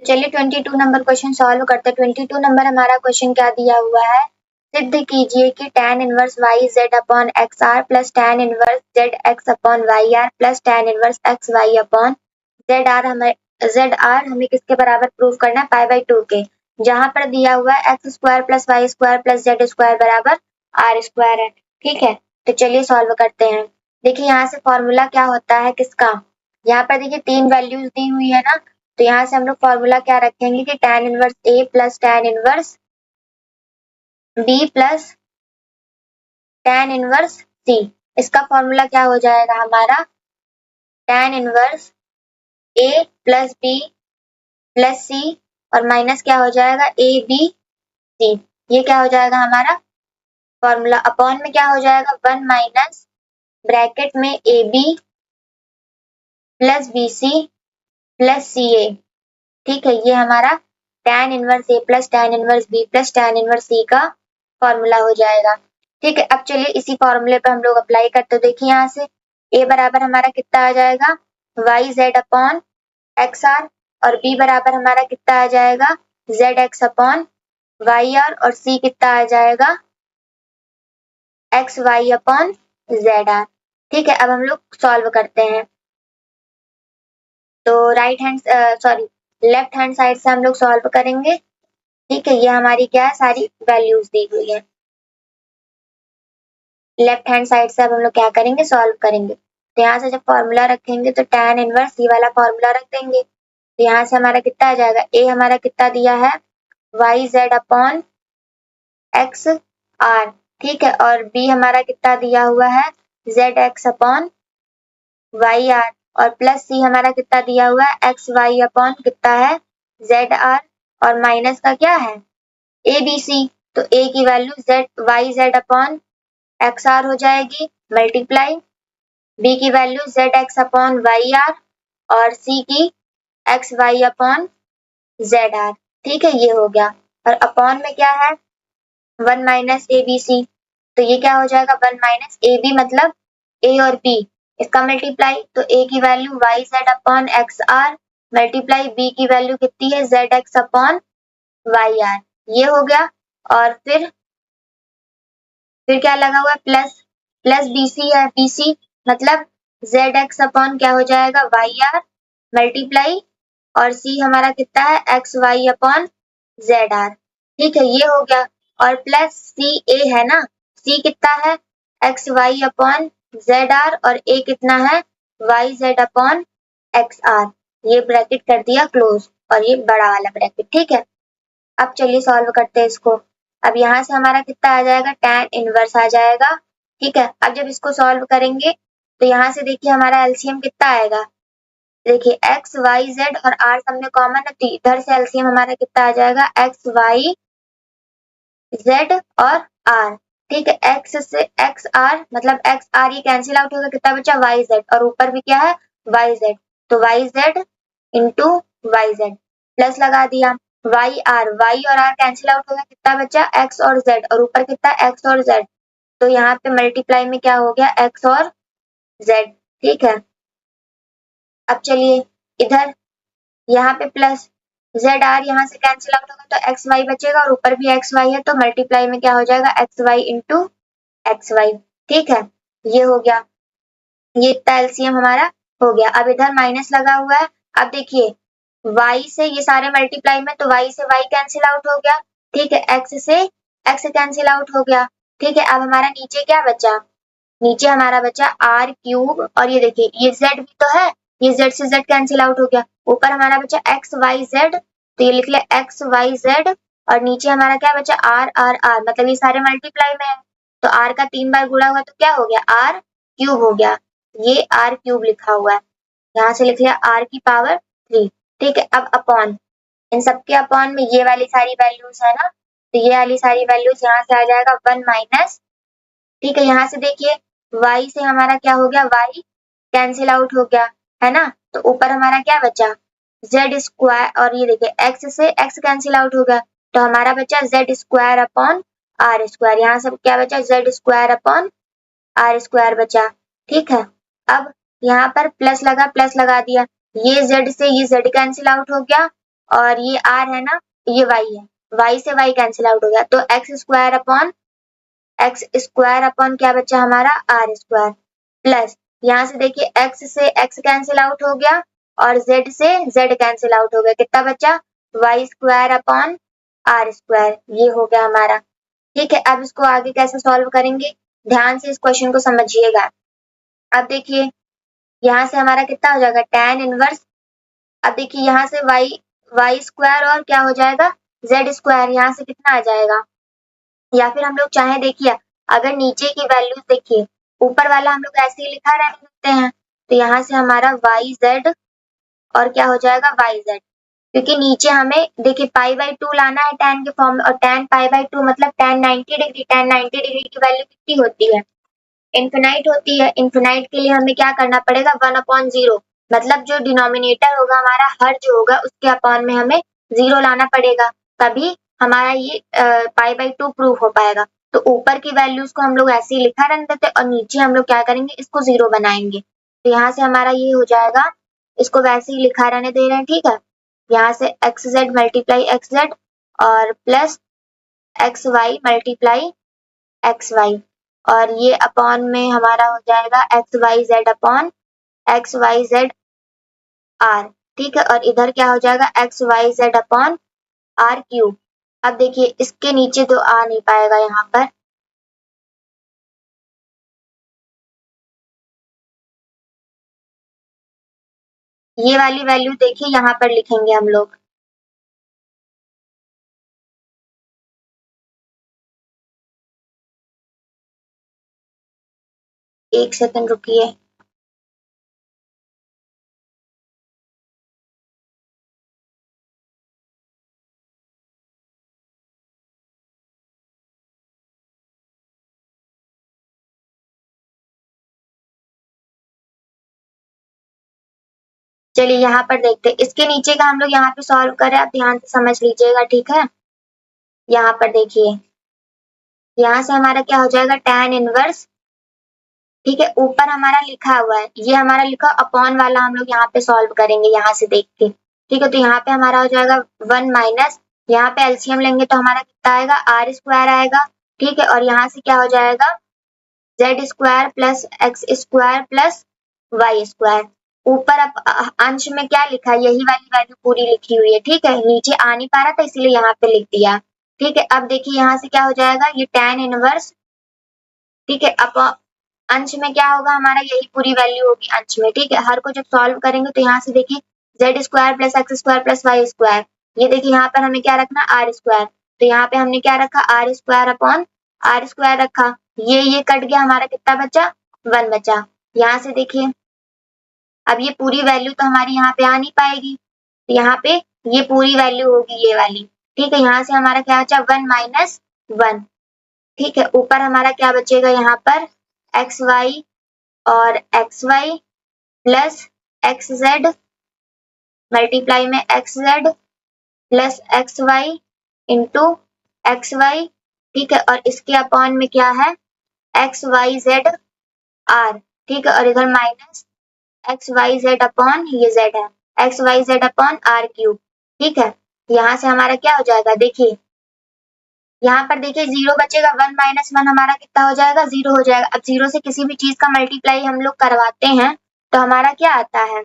चलिए 22 number question solve करते हैं। 22 नंबर हमारा क्वेश्चन क्या दिया हुआ है, सिद्ध कीजिए कि tan inverse y Z upon x r plus tan inverse z x upon y r plus tan inverse x y upon z r हमें किसके बराबर प्रूव करना है, पाई बाई 2 के। जहां पर दिया हुआ है x square plus Y square plus Z square बराबर आर स्क्वायर है। ठीक है, तो चलिए सॉल्व करते हैं। देखिए यहाँ से फॉर्मूला क्या होता है किसका, यहाँ पर देखिए 3 वैल्यूज दी हुई है ना, तो यहाँ से हम लोग फॉर्मूला क्या रखेंगे कि tan inverse A plus tan inverse B plus tan inverse C. इसका फॉर्मूला क्या हो जाएगा हमारा, tan inverse A plus B plus C और माइनस क्या हो जाएगा ए बी सी। ये क्या हो जाएगा हमारा फॉर्मूला, अपॉन में क्या हो जाएगा 1 माइनस ब्रैकेट में A B plus B C plus C A. ठीक है, ये हमारा tan inverse A plus tan inverse B plus tan inverse C का फॉर्मूला हो जाएगा। ठीक है, अब चलिए इसी फॉर्मूले पे हम लोग अप्लाई करते हैं। देखिए यहाँ से a बराबर हमारा कितना आ जाएगा y Z upon x r और b बराबर हमारा कितना आ जाएगा z x upon y r और c कितना आ जाएगा x y upon z are. ठीक है, अब हम लोग सॉल्व करते हैं। तो लेफ्ट हैंड साइड से हम लोग सॉल्व करेंगे। ठीक है, ये हमारी क्या है सारी वैल्यूज दी हुई है। लेफ्ट हैंड साइड से अब हम लोग क्या करेंगे सॉल्व करेंगे। तो यहाँ से जब फॉर्मूला रखेंगे तो tan इनवर्स ये वाला फॉर्मूला रख देंगे। तो यहाँ से हमारा कितना आ जाएगा, a हमारा कितना दिया है y Z upon x r. ठीक है, और b हमारा कितना दिया हुआ है z x upon y r और प्लस c हमारा कितना दिया हुआ है एक्स वाई अपॉन कितना है जेड आर और माइनस का क्या है ए बी सी। तो a की value z y Z upon x r हो जाएगी मल्टीप्लाई b की value z x upon y r और c की x y upon z are. ठीक है, ये हो गया और अपॉन में क्या है 1 माइनस ए बी सी। तो ये क्या हो जाएगा 1 माइनस ए बी मतलब a और b, इसका मल्टीप्लाई तो a की value y Z upon x r multiply b की वैल्यू कितनी है z x upon y r. ये हो गया और फिर क्या लगा हुआ है प्लस प्लस बीसी है, बीसी मतलब जेड एक्स अपॉन क्या हो जाएगा वाई आर मल्टीप्लाई और सी हमारा कितना है x y upon z are. ठीक है, ये हो गया और प्लस सी ए है ना, सी कितना है x y upon z r और ए कितना है y Z upon x r. ये ब्रैकेट कर दिया क्लोज और ये बड़ा वाला ब्रैकेट। ठीक है, अब चलिए सॉल्व करते हैं इसको। अब यहाँ से हमारा कितना आ जाएगा tan इनवर्स आ जाएगा। ठीक है, अब जब इसको सॉल्व करेंगे तो यहाँ से देखिए हमारा एलसीएम कितना आएगा, देखिए x y z और r सब में कॉमन है तो इधर से एलसीएम हमारा कितना आ जाएगा x y z और r। ठीक है, x से x r मतलब x r ये कैंसिल आउट होगा, कितना बचा y z और ऊपर भी क्या है y z, तो y z into y z plus लगा दिया y और r कैंसिल आउट होगा, कितना बचा x और z और ऊपर कितना x और z, तो यहाँ पे मल्टीप्लाई में क्या हो गया x और z। ठीक है, अब चलिए इधर यहाँ पे प्लस जेड आर यहाँ से कैंसिल आउट होगा तो एक्स वाई बचेगा और ऊपर भी एक्स वाई है तो मल्टीप्लाई में क्या हो जाएगा x Y into x Y. ठीक है, ये हो गया, ये इतना एलसीएम हमारा हो गया। अब इधर माइनस लगा हुआ है, अब देखिए y से ये सारे मल्टीप्लाई में तो y से y कैंसिल आउट हो गया। ठीक है, x से x कैंसिल आउट हो गया। ठीक है, अब हमारा नीचे क्या बचा, नीचे हमारा बचा आर क्यूब और ये देखिए ये z भी तो है, ये z से z कैंसिल आउट हो गया। ऊपर हमारा बचा एक्स वाई जेड तो ये लिख लिया एक्स वाई जेड और नीचे हमारा क्या बचा आर आर आर मतलब ये सारे मल्टीप्लाई में है तो आर का 3 बार गुणा हुआ तो क्या हो गया आर क्यूब हो गया, ये आर क्यूब लिखा हुआ है, यहाँ से लिख लिया आर की पावर 3। ठीक है, अब अपॉन इन सबके अपॉन में ये वाली सारी वैल्यूज है ना, तो ये वाली सारी वैल्यूज यहाँ से आ जाएगा 1 माइनस। ठीक है, यहाँ से देखिए y से हमारा क्या हो गया y कैंसिल आउट हो गया है ना, तो ऊपर हमारा क्या बचा z स्क्वायर और ये देखिए x से x कैंसिल आउट हो गया तो हमारा बचा z square upon r square, यहाँ से क्या बचा z square upon r square बचा। ठीक है, अब यहाँ पर प्लस लगा दिया, ये z से ये z कैंसिल आउट हो गया और ये r है ना, ये y है, y से y कैंसिल आउट हो गया, तो x स्क्वायर अपॉन क्या बचा हमारा r स्क्वायर, प्लस यहाँ से देखिए x से x कैंसिल आउट हो गया और z से z कैंसिल आउट हो गया, कितना बचा y square upon r square, ये हो गया हमारा। ठीक है, अब इसको आगे कैसे सॉल्व करेंगे, ध्यान से इस क्वेश्चन को समझिएगा। अब देखिए यहाँ से हमारा कितना हो जाएगा tan इनवर्स, अब देखिए यहाँ से y स्क्वायर और क्या हो जाएगा z स्क्वायर, यहाँ से कितना आ जाएगा, या फिर हम लोग चाहे देखिए अगर नीचे की वैल्यूज देखिए, ऊपर वाला हम लोग ऐसे ही लिखा रहने देते हैं, तो यहाँ से हमारा yz और क्या हो जाएगा yz, क्योंकि नीचे हमें देखिए पाई बाई 2 लाना है tan के फॉर्म में, और tan पाई बाई 2 मतलब tan 90 डिग्री, tan 90 डिग्री की वैल्यू कितनी होती है, इन्फिनाइट होती है। इन्फिनाइट के लिए हमें क्या करना पड़ेगा 1/0, मतलब जो डिनोमिनेटर होगा हमारा हर जो होगा उसके अपॉन में हमें 0 लाना पड़ेगा, तभी हमारा ये पाई बाई 2 प्रूव हो पाएगा। तो ऊपर की वैल्यूज को हम लोग ऐसे ही लिखा रहने देते और नीचे हम लोग क्या करेंगे इसको 0 बनाएंगे, तो यहाँ से हमारा ये हो जाएगा, इसको वैसे ही लिखा रहने दे रहे हैं। ठीक है, यहाँ से X Z multiply X Z और plus X Y multiply X Y, और ये अपॉन में हमारा हो जाएगा x Y Z upon X Y Z are. ठीक है, और इधर क्या हो जाएगा x Y Z upon are cube. अब देखिए इसके नीचे तो आ नहीं पाएगा यहाँ पर, ये वाली वैल्यू देखिए यहाँ पर लिखेंगे हम लोग, एक सेकंड रुकिए। चलिए यहाँ पर देखते हैं, इसके नीचे का हम लोग यहाँ पे सॉल्व करें, आप ध्यान से समझ लीजिएगा। ठीक है, यहाँ पर देखिए यहाँ से हमारा क्या हो जाएगा tan इनवर्स, ठीक है, ऊपर हमारा लिखा हुआ है, ये हमारा लिखा अपॉन वाला हम लोग यहाँ पे सॉल्व करेंगे यहाँ से देख के। ठीक है, तो यहाँ पे हमारा हो जाएगा 1 माइनस, यहाँ पे एलसीएम लेंगे तो हमारा कितना आएगा आर स्क्वायर आएगा। ठीक है, और यहाँ से क्या हो जाएगा z square plus x square plus Y square. ऊपर अब अंश में क्या लिखा है, यही वाली वैल्यू पूरी लिखी हुई है। ठीक है, नीचे आ नहीं पा रहा था इसलिए यहाँ पे लिख दिया। ठीक है, अब देखिए यहाँ से क्या हो जाएगा ये tan इनवर्स, ठीक है, अब अंश में क्या होगा हमारा यही पूरी वैल्यू होगी अंश में। ठीक है, हर को जब सॉल्व करेंगे तो यहाँ से देखिए z square plus x square plus Y square, ये देखिए यहाँ पर हमें क्या रखना आर स्क्वायर, तो यहाँ पे हमने क्या रखा r square upon r square रखा, ये कट गया, हमारा कितना बचा 1 बचा। यहाँ से देखिए अब ये पूरी वैल्यू तो हमारी यहाँ पे आ नहीं पाएगी, तो यहाँ पे ये पूरी वैल्यू होगी ये वाली। ठीक है, यहाँ से हमारा क्या बचा 1 माइनस 1। ठीक है, ऊपर हमारा क्या बचेगा यहाँ पर एक्स वाई और X Y plus X Z multiply में X Z plus X Y into x Y. ठीक है, और इसके अपॉन में क्या है एक्स वाई जेड आर। ठीक है, और इधर minus x Y Z upon ये जेड है x Y Z upon are cube. ठीक है, यहाँ से हमारा क्या हो जाएगा देखिए यहाँ पर देखिए 0 बचेगा, 1 माइनस 1 हमारा कितना हो जाएगा 0 हो जाएगा। अब 0 से किसी भी चीज का मल्टीप्लाई हम लोग करवाते हैं तो हमारा क्या आता है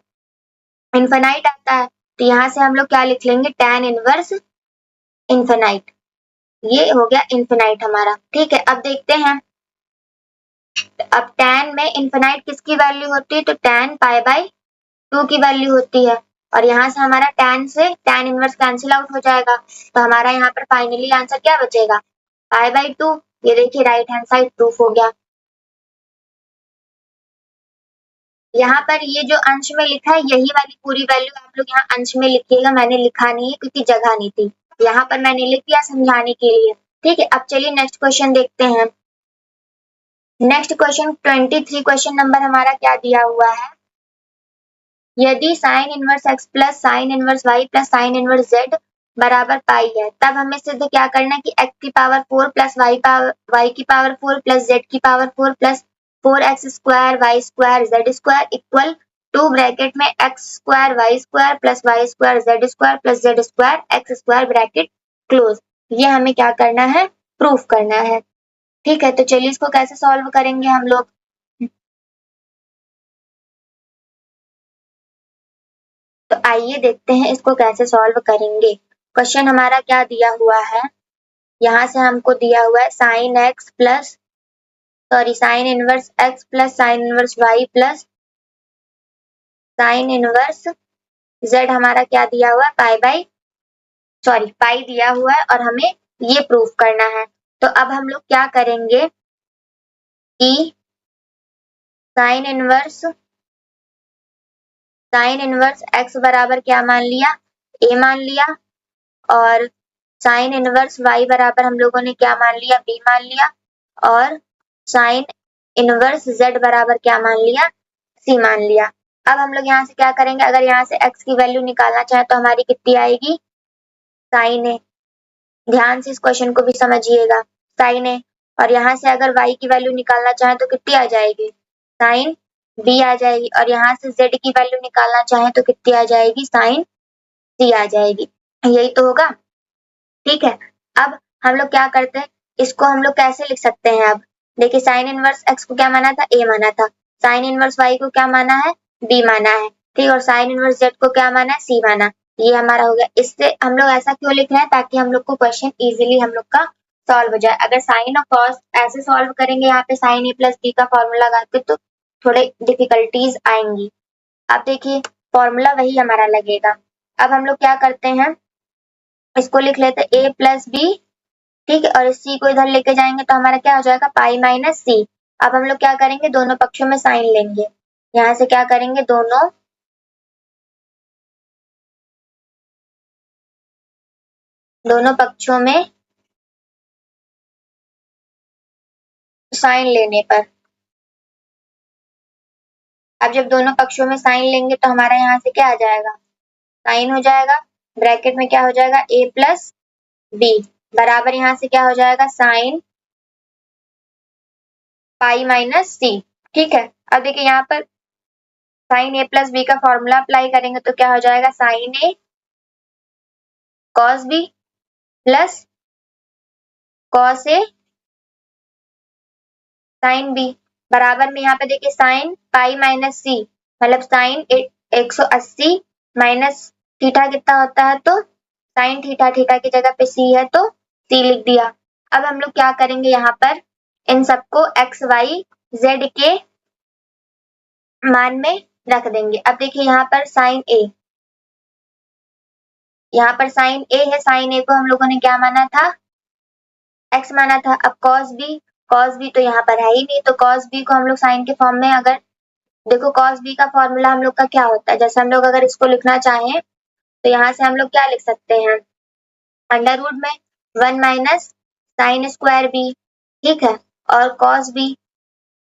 इन्फिनाइट आता है, तो यहाँ से हम लोग क्या लिख लेंगे tan इनवर्स इन्फिनाइट, ये हो गया इन्फिनाइट हमारा। ठीक है, अब देखते हैं, अब tan में इन्फिनाइट किसकी वैल्यू होती है, तो tan पाई बाई 2 की वैल्यू होती है, और यहाँ से हमारा tan से tan इनवर्स कैंसिल आउट हो जाएगा, तो हमारा यहाँ पर फाइनली आंसर क्या बचेगा पाई बाई 2। ये देखिए राइट हैंड साइड प्रूफ हो गया। यहाँ पर ये जो अंश में लिखा है यही वाली पूरी वैल्यू आप लोग यहाँ अंश में लिखिएगा, मैंने लिखा नहीं है क्योंकि जगह नहीं थी, यहाँ पर मैंने लिख दिया समझाने के लिए। ठीक है, अब चलिए नेक्स्ट क्वेश्चन देखते हैं। नेक्स्ट क्वेश्चन 23 क्वेश्चन नंबर हमारा क्या दिया हुआ है, यदि sine inverse x plus sine inverse y plus sine inverse z बराबर पाई है, तब हमें सिद्ध क्या करना है कि x की पावर 4 प्लस y की पावर 4 प्लस z की power 4 plus 4x square y square z square equal to bracket में X square Y square plus Y square Z square plus Z square X square bracket close. ये हमें क्या करना है, proof करना है। ठीक है, तो चलिए इसको कैसे सॉल्व करेंगे हम लोग। तो आइए देखते हैं इसको कैसे सॉल्व करेंगे। क्वेश्चन हमारा क्या दिया हुआ है, यहाँ से हमको दिया हुआ है sine x plus sine inverse x plus sine inverse y plus sine inverse z हमारा क्या दिया हुआ है पाई दिया हुआ है और हमें ये प्रूफ करना है। तो अब हम लोग क्या करेंगे कि साइन इनवर्स एक्स बराबर क्या मान लिया, ए मान लिया, और साइन इनवर्स वाई बराबर हम लोगों ने क्या मान लिया, बी मान लिया, और साइन इनवर्स जेड बराबर क्या मान लिया, सी मान लिया। अब हम लोग यहाँ से क्या करेंगे, अगर यहाँ से x की वैल्यू निकालना चाहे तो हमारी कितनी आएगी, साइन ए। ध्यान से इस क्वेश्चन को भी समझिएगा, साइन ए। और यहाँ से अगर y की वैल्यू निकालना चाहे तो कितनी आ जाएगी, साइन बी आ जाएगी। और यहाँ से z की वैल्यू निकालना चाहे तो कितनी आ जाएगी, साइन सी आ जाएगी। यही तो होगा। ठीक है, अब हम लोग क्या करते हैं, इसको हम लोग कैसे लिख सकते हैं। अब देखिए साइन इनवर्स एक्स को क्या माना था, ए माना था। साइन इनवर्स वाई को क्या माना है, बी माना है। ठीक, और साइन इनवर्स जेड को क्या माना है, सी माना। ये हमारा हो गया। इससे हम लोग ऐसा क्यों लिख रहे हैं, ताकि हम लोग को क्वेश्चन इजीली हम लोग का सॉल्व हो जाए। अगर साइन और कॉस ऐसे सॉल्व करेंगे, यहाँ पे साइन ए प्लस बी का फॉर्मूला लगाते तो थोड़े डिफिकल्टीज आएंगी। अब देखिए फॉर्मूला वही हमारा लगेगा। अब हम लोग क्या करते हैं, इसको लिख लेते हैं a प्लस बी। ठीक है, और इस c को इधर लेके जाएंगे तो हमारा क्या हो जाएगा, पाई माइनस सी। अब हम लोग क्या करेंगे, दोनों पक्षों में साइन लेंगे। यहाँ से क्या करेंगे, दोनों पक्षों में साइन लेने पर, अब जब दोनों पक्षों में साइन लेंगे तो हमारा यहाँ से क्या आ जाएगा, साइन हो जाएगा। ब्रैकेट में क्या हो जाएगा, a प्लस बी बराबर यहाँ से क्या हो जाएगा, साइन पाई माइनस सी। ठीक है, अब देखिए यहाँ पर साइन ए प्लस बी का फॉर्मूला अप्लाई करेंगे तो क्या हो जाएगा, sign A cos B plus cos A sine B बराबर में यहाँ पे देखिए साइन पाई माइनस सी, मतलब साइन 180 माइनस थीटा कितना होता है, तो साइन थीटा, थीटा की जगह पे सी है तो सी लिख दिया। अब हम लोग क्या करेंगे, यहाँ पर इन सबको एक्स वाई जेड के मान में रख देंगे। अब देखिए यहाँ पर साइन ए, यहाँ पर साइन ए है, साइन ए को हम लोगों ने क्या माना था, एक्स माना था। अब कॉस बी तो यहाँ पर है ही नहीं, तो कॉस बी को हम लोग साइन के फॉर्म में, अगर देखो कॉस बी का फॉर्मूला हम लोग का क्या होता है, जैसे हम लोग अगर इसको लिखना चाहें तो यहाँ से हम लोग क्या लिख सकते हैं, अंडर रूट में 1 माइनस साइन स्क्वायर बी। ठीक है, और कॉस बी,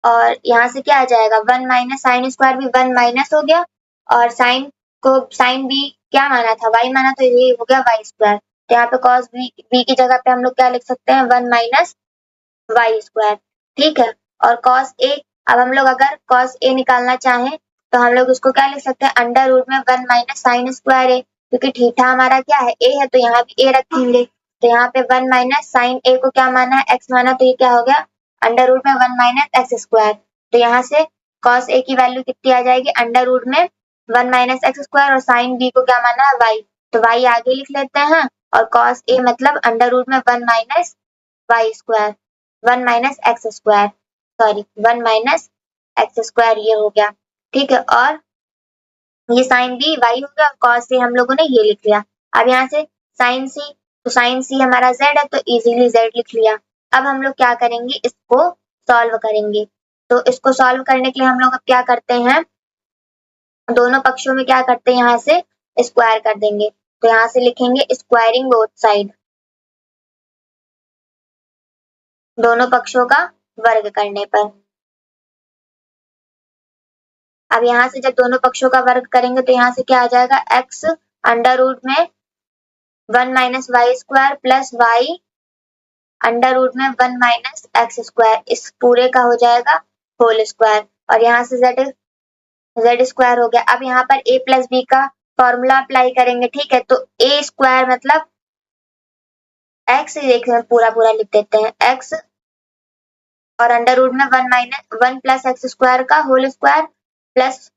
और यहाँ से क्या आ जाएगा, 1 minus sine square b, 1 minus हो गया, और साइन बी क्या माना था, वाई माना, तो ये हो गया वाई स्क्वायर। तो यहाँ पे कॉस बी की जगह पे हम लोग क्या लिख सकते हैं, 1 माइनस वाई स्क्वायर। ठीक है, और कॉस ए, अब हम लोग अगर कॉस ए निकालना चाहें तो हम लोग उसको क्या लिख सकते हैं, अंडर रूट में 1 माइनस साइन स्क्वायर ए, क्योंकि थीटा हमारा क्या है, ए है, तो यहाँ भी ए रखेंगे। तो यहाँ पे 1 माइनस साइन ए को क्या माना है, एक्स माना, तो ये क्या हो गया, अंडर रूट में 1 माइनस एक्स स्क्वायर। तो यहाँ से कॉस ए की वैल्यू कितनी आ जाएगी, अंडर रूट में 1 माइनस एक्स स्क्वायर, और साइन बी को क्या माना है, वाई, तो वाई आगे लिख लेते हैं, और कॉस ए मतलब अंडर रूट में 1 minus Y square, 1 minus x square, 1 minus x square, ये हो गया। ठीक है, और ये साइन बी वाई हो गया, और कॉस से हम लोगों ने ये लिख लिया। अब यहाँ से साइन सी, तो साइन सी हमारा जेड है, तो इजीली जेड लिख लिया। अब हम लोग क्या करेंगे, इसको सॉल्व करेंगे। तो इसको सॉल्व करने के लिए हम लोग अब क्या करते हैं, दोनों पक्षों में क्या करते हैं, यहाँ से स्क्वायर कर देंगे। तो यहाँ से लिखेंगे स्क्वायरिंग बोथ साइड, दोनों पक्षों का वर्ग करने पर। अब यहाँ से जब दोनों पक्षों का वर्ग करेंगे तो यहाँ से क्या आ जाएगा, x अंडर रूट में 1 minus Y square plus y under root में 1 माइनस एक्स स्क्वायर, इस पूरे का हो जाएगा होल स्क्वायर। और यहाँ से z जेड स्क्वायर हो गया। अब यहाँ पर ए प्लस बी का फॉर्मूला अप्लाई करेंगे, ठीक है। तो ए स्क्वायर मतलब एक्स, देखिए पूरा पूरा लिख देते हैं, एक्स और अंडर रूट में 1 प्लस एक्स स्क्वायर का whole square plus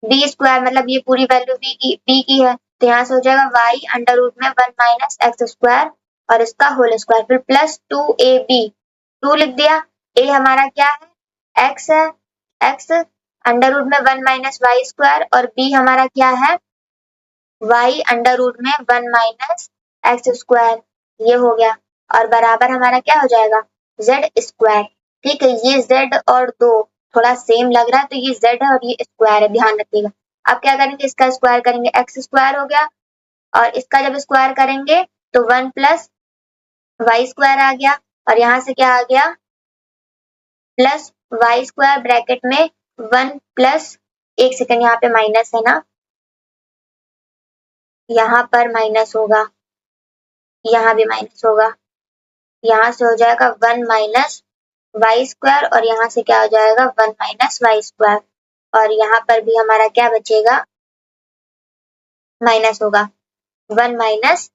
b square, मतलब ये पूरी वैल्यू बी की है, तो यहाँ से हो जाएगा वाई अंडर रूट में 1 माइनस एक्स स्क्वायर और इसका होल स्क्वायर, फिर प्लस 2ab, 2 लिख दिया। ए हमारा क्या है, एक्स है, एक्स अंडर रूट में 1 माइनस वाई स्क्वायर, और बी हमारा क्या है, वाई अंडर रूट में 1 माइनस एक्स स्क्वायर, ये हो गया। और बराबर हमारा क्या हो जाएगा, जेड स्क्वायर, ठीक है। ये जेड और दो थोड़ा सेम लग रहा है, तो ये जेड है और ये स्क्वायर है, ध्यान रखिएगा। अब क्या करेंगे, इसका स्क्वायर करेंगे, एक्स स्क्वायर हो गया, और इसका जब स्क्वायर करेंगे तो 1 प्लस वाई स्क्वायर आ गया, और यहाँ से क्या आ गया, प्लस वाई स्क्वायर ब्रैकेट में 1 प्लस, एक सेकंड यहाँ पे माइनस है ना, यहाँ पर माइनस होगा, यहाँ भी माइनस होगा, यहाँ से हो जाएगा 1 माइनस वाई स्क्वायर, और यहाँ से क्या हो जाएगा 1 माइनस वाई स्क्वायर, और यहाँ पर भी हमारा क्या बचेगा, माइनस होगा 1 माइनस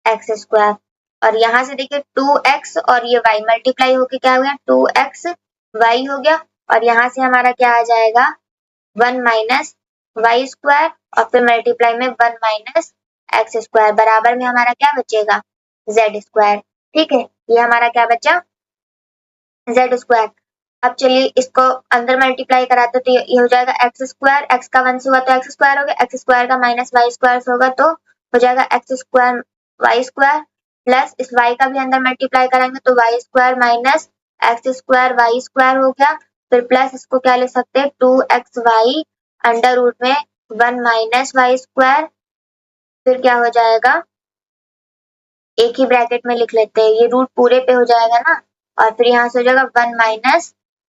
एक्स स्क्वायर, और यहाँ से देखिए 2x और ये y मल्टीप्लाई होके क्या हो गया, 2x y हो गया, और यहाँ से हमारा क्या आ जाएगा 1 माइनस वाई स्क्वायर, और फिर मल्टीप्लाई में 1 माइनस एक्स स्क्वायर, बराबर में हमारा क्या बचेगा, जेड स्क्वायर, ठीक है। ये हमारा क्या बचा, जेड स्क्वायर। अब चलिए इसको अंदर मल्टीप्लाई कराते तो ये हो जाएगा एक्स स्क्वायर, एक्स का 1 से हुआ तो एक्स स्क्वायर हो गया, एक्स स्क्वायर का माइनस वाई स्क्वायर से होगा तो हो जाएगा x square Y square, plus इस वाई का भी अंदर मल्टीप्लाई करेंगे तो y square minus x square Y square हो गया, फिर प्लस इसको क्या ले सकते हैं, 2x वाई अंडर रूट में 1 माइनस वाई स्क्वायर, फिर क्या हो जाएगा, एक ही ब्रैकेट में लिख लेते हैं, ये रूट पूरे पे हो जाएगा ना, और फिर यहाँ से हो जाएगा 1 माइनस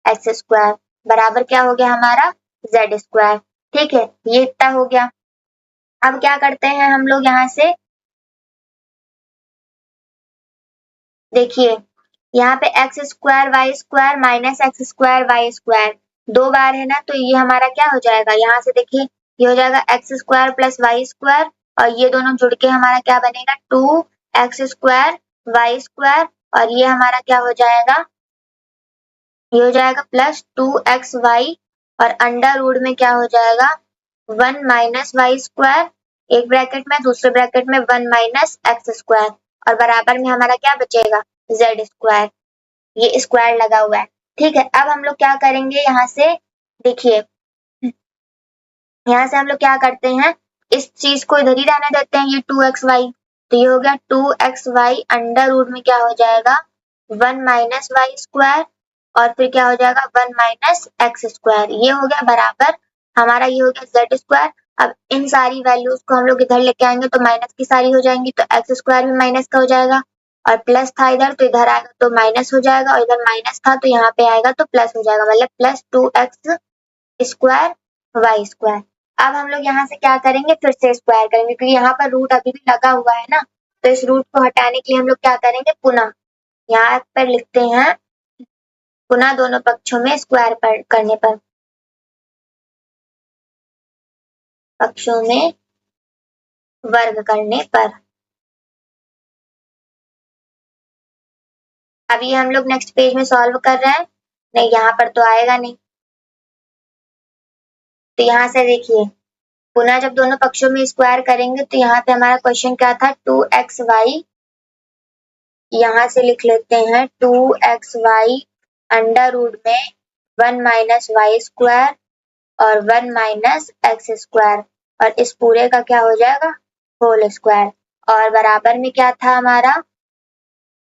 एक्स स्क्वायर, बराबर क्या हो गया हमारा, जेड स्क्वायर, ठीक है। ये इतना हो गया। अब क्या करते हैं हम लोग, यहाँ से देखिए, यहाँ पे x square Y square minus x square Y square 2 बार है ना, तो ये हमारा क्या हो जाएगा, यहाँ से देखिए ये हो जाएगा x square plus Y square, और ये दोनों जुड़ के हमारा क्या बनेगा, 2x स्क्वायर वाई स्क्वायर, और ये हमारा क्या हो जाएगा, ये हो जाएगा प्लस 2xy, और अंडर रूट में क्या हो जाएगा 1 माइनस वाई स्क्वायर, एक ब्रैकेट में, दूसरे ब्रैकेट में 1 माइनस एक्स स्क्वायर, और बराबर में हमारा क्या बचेगा, जेड स्क्वायर, ये स्क्वायर लगा हुआ है, ठीक है। अब हम लोग क्या करेंगे, यहाँ से देखिए, यहाँ से हम लोग क्या करते हैं, इस चीज को इधर ही रहने देते हैं, ये 2xy, तो ये हो गया 2xy अंडर रूट में क्या हो जाएगा 1 माइनस वाई स्क्वायर, और फिर क्या हो जाएगा 1 माइनस एक्स स्क्वायर, ये हो गया बराबर हमारा, ये हो गया जेड स्क्वायर। अब इन सारी वैल्यूज को हम लोग इधर लेके आएंगे तो माइनस की सारी हो जाएंगी, तो एक्स स्क्वायर भी माइनस का हो जाएगा, और प्लस था इधर तो इधर आएगा तो माइनस हो जाएगा, और इधर माइनस था तो यहाँ पे आएगा तो प्लस हो जाएगा, मतलब plus 2x square Y square. अब हम लोग यहाँ से क्या करेंगे, फिर से स्क्वायर करेंगे, क्योंकि यहाँ पर रूट अभी भी लगा हुआ है ना, तो इस रूट को हटाने के लिए हम लोग क्या करेंगे, पुनः यहाँ पर लिखते हैं, पुनः दोनों पक्षों में स्क्वायर पर करने पर, पक्षों में वर्ग करने पर। अभी हम लोग नेक्स्ट पेज में सॉल्व कर रहे हैं, नहीं यहाँ पर तो आएगा नहीं, तो यहाँ से देखिए, पुनः जब दोनों पक्षों में स्क्वायर करेंगे तो यहाँ पे हमारा क्वेश्चन क्या था, 2xy, यहाँ से लिख लेते हैं 2xy अंडर रूट में 1 माइनस वाई स्क्वायर और 1 माइनस एक्स स्क्वायर, और इस पूरे का क्या हो जाएगा, होल स्क्वायर, और बराबर में क्या था हमारा,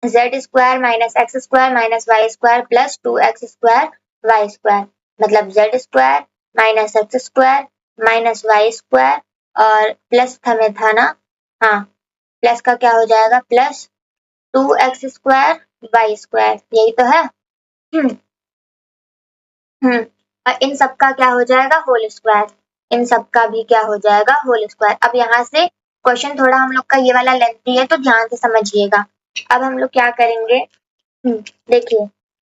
Z square minus x square minus Y square plus 2x square Y square, मतलब Z square minus x square minus Y square, और प्लस में था ना, हाँ प्लस का क्या हो जाएगा, plus 2x square Y square, यही तो है। हम्म और इन सब का क्या हो जाएगा, होल स्क्वायर, इन सब का भी क्या हो जाएगा, होल स्क्वायर। अब यहाँ से क्वेश्चन थोड़ा हम लोग का ये वाला लेंथी है तो ध्यान से समझिएगा। अब हम लोग क्या करेंगे, देखिए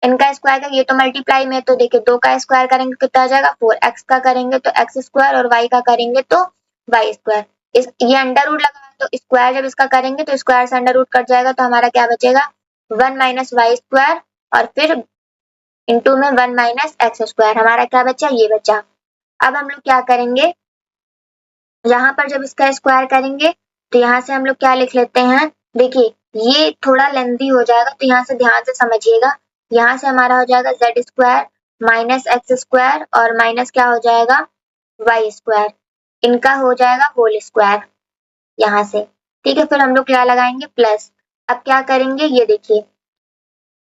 इनका स्क्वायर का ये तो मल्टीप्लाई में, तो देखिए 2 का स्क्वायर करेंगे कितना आ जाएगा 4, x का करेंगे तो x स्क्वायर और y का करेंगे तो y स्क्वायर। इस ये अंडर रूट लगा तो स्क्वायर जब इसका करेंगे तो स्क्वायर से अंडर रूट कट जाएगा तो हमारा क्या बचेगा 1 माइनस वाई स्क्वायर और फिर इंटू में 1 माइनस एक्स स्क्वायर, हमारा क्या बचा ये बचा। अब हम लोग क्या करेंगे, यहाँ पर जब इसका स्क्वायर करेंगे तो यहाँ से हम लोग क्या लिख लेते हैं, देखिए ये थोड़ा लेंथी हो जाएगा तो यहाँ से ध्यान से समझिएगा। यहाँ से हमारा हो जाएगा z square minus x square और माइनस क्या हो जाएगा वाई स्क्वायर, इनका हो जाएगा होल स्क्वायर यहाँ से। ठीक है, फिर हम लोग क्या लगाएंगे प्लस। अब क्या करेंगे ये देखिए,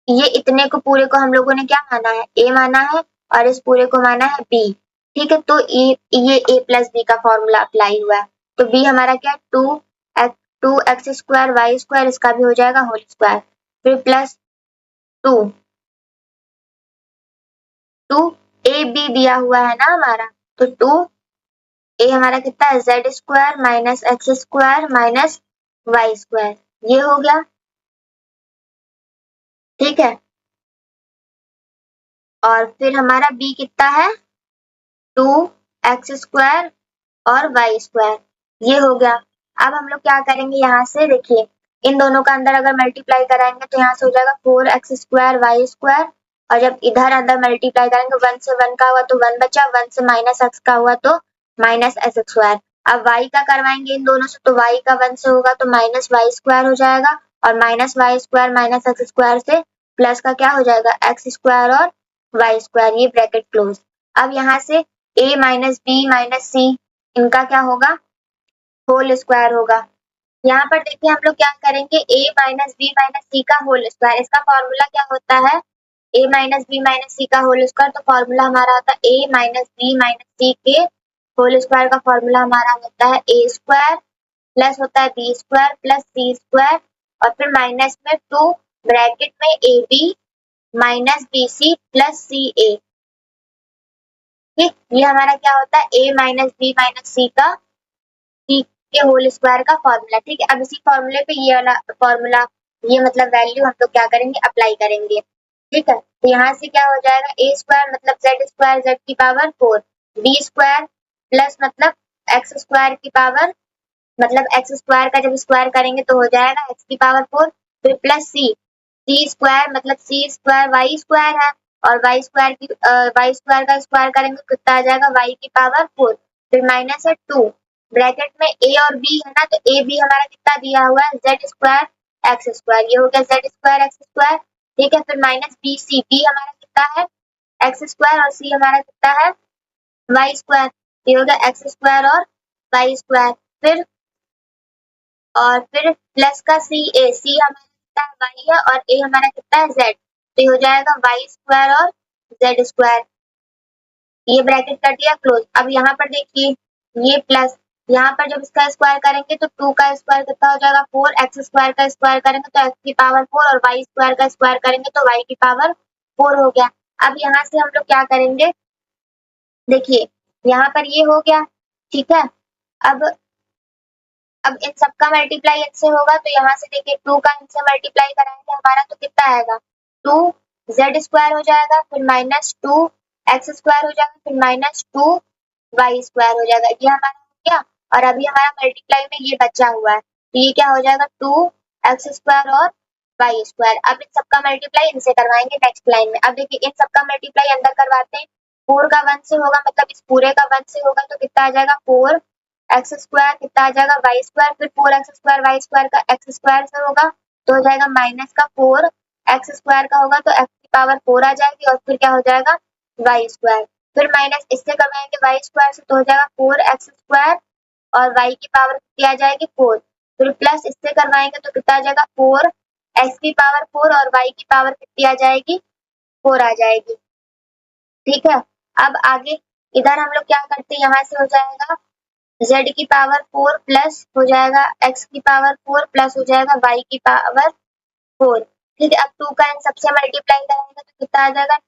ये इतने को पूरे को हम लोगों ने क्या माना है ए माना है और इस पूरे को माना है बी। ठीक है, तो ये ए प्लस बी का फॉर्मूला अप्लाई हुआ है, तो बी हमारा क्या two x square Y square, इसका भी हो जाएगा होल स्क्वायर, फिर plus two two a b दिया हुआ है ना हमारा, तो टू ए हमारा कितना है z square minus x square minus Y square, ये हो गया। ठीक है, और फिर हमारा बी कितना है 2x² और y², ये हो गया। अब हम लोग क्या करेंगे, यहाँ से देखिए इन दोनों का अंदर अगर मल्टीप्लाई कराएंगे तो यहाँ से हो जाएगा 4x² y² और जब इधर अंदर मल्टीप्लाई करेंगे 1 से 1 का हुआ तो 1 बचा, 1 से माइनस x का हुआ तो माइनस x²। अब y का करवाएंगे इन दोनों से तो y का 1 से होगा तो माइनस y² हो जाएगा और माइनस y² माइनस x² से प्लस का क्या हो जाएगा x² और y², ये ब्रैकेट क्लोज। अब यहाँ से a माइनस बी माइनस सी इनका क्या होगा होल स्क्वायर होगा। यहाँ पर देखिए हम लोग क्या करेंगे a minus B minus C का होल स्क्वायर, इसका फॉर्मूला क्या होता है a minus B minus C का होल स्क्वायर, तो फॉर्मूला हमारा होता है a माइनस बी माइनस सी के होल स्क्वायर का फॉर्मूला हमारा होता है a स्क्वायर प्लस होता है B square plus C square और फिर माइनस में 2 ब्रैकेट में A B minus B C plus C A. ठीक, ये हमारा क्या होता है a minus B minus C का सी के होल स्क्वायर का फॉर्मूला। ठीक है, अब इसी फॉर्मूले पे ये वाला फॉर्मूला, ये मतलब वैल्यू हम लोग क्या करेंगे अप्लाई करेंगे। ठीक है, तो यहाँ से क्या हो जाएगा a स्क्वायर मतलब जेड स्क्वायर जेड की पावर 4, बी स्क्वायर प्लस मतलब एक्स स्क्वायर की पावर, मतलब एक्स स्क्वायर का जब स्क्वायर करेंगे तो हो जाएगा एक्स की पावर 4, फिर प्लस सी, सी स्क्वायर मतलब सी स्क्वायर वाई स्क्वायर है और वाई स्क्वायर का स्क्वायर करेंगे तो कितना आ जाएगा वाई की पावर 4, फिर माइनस है 2 ब्रैकेट में ए और बी है ना, तो ए बी हमारा कितना दिया हुआ है जेड स्क्वायर एक्स स्क्वायर, ये हो गया जेड स्क्वायर एक्स स्क्वायर। ठीक है, फिर माइनस बी सी, बी हमारा कितना है एक्स स्क्वायर और सी हमारा कितना है वाई स्क्वायर, ये हो गया एक्स स्क्वायर और वाई स्क्वायर, फिर और फिर प्लस का सी ए, सी हमारा कितना है वाई है और ए हमारा कितना है जेड, तो ये हो जाएगा वाई स्क्वायर और जेड स्क्वायर, ये ब्रैकेट कर दिया क्लोज। अब यहाँ पर देखिए ये प्लस, यहाँ पर जब इसका स्क्वायर करेंगे तो 2 का स्क्वायर कितना हो जाएगा 4, एक्स स्क्वायर का स्क्वायर करेंगे तो एक्स की पावर 4 और वाई स्क्वायर का स्क्वायर करेंगे तो वाई की पावर 4 हो गया। अब यहाँ से हम लोग क्या करेंगे, देखिए यहाँ पर ये हो गया। ठीक है, अब इन सबका मल्टीप्लाई इनसे होगा तो यहाँ से देखिए 2 का इनसे मल्टीप्लाई कराएंगे हमारा तो कितना आएगा 2 जेड स्क्वायर हो जाएगा, फिर माइनस 2 एक्स स्क्वायर हो जाएगा, फिर माइनस 2 वाई स्क्वायर हो जाएगा, ये हमारा हो गया। और अभी हमारा मल्टीप्लाई में ये बचा हुआ है तो ये क्या हो जाएगा 2 एक्स स्क्वायर और वाई स्क्वायर। अब इन सबका मल्टीप्लाई इनसे करवाएंगे नेक्स्ट लाइन में। अब देखिए इन सबका मल्टीप्लाई अंदर करवाते हैं, 4 का 1 से होगा मतलब इस पूरे का 1 से होगा तो कितना आ जाएगा 4 एक्स स्क्वायर, कितना आ जाएगा वाई स्क्वायर, फिर 4 एक्स स्क्वायर वाई स्क्वायर का एक्स स्क्वायर से होगा तो हो जाएगा माइनस का 4 एक्स स्क्वायर का होगा तो एक्स की पावर 4 आ जाएगी और फिर क्या हो जाएगा वाई स्क्वायर, फिर माइनस इससे करवाएंगे वाई स्क्वायर से तो हो जाएगा 4 एक्स स्क्वायर और वाई की पावर कितनी आ जाएगी 4, फिर प्लस इससे करवाएंगे तो कितना आ जाएगा 4 एक्स की पावर 4 और वाई की पावर कितनी आ जाएगी 4 आ जाएगी। ठीक है, अब आगे इधर हम लोग क्या करते हैं, यहाँ से हो जाएगा z की पावर 4 प्लस हो जाएगा x की पावर 4 प्लस हो जाएगा y की पावर 4। ठीक है, अब 2 का इन सबसे मल्टीप्लाई कराएंगे तो कितना आ जाएगा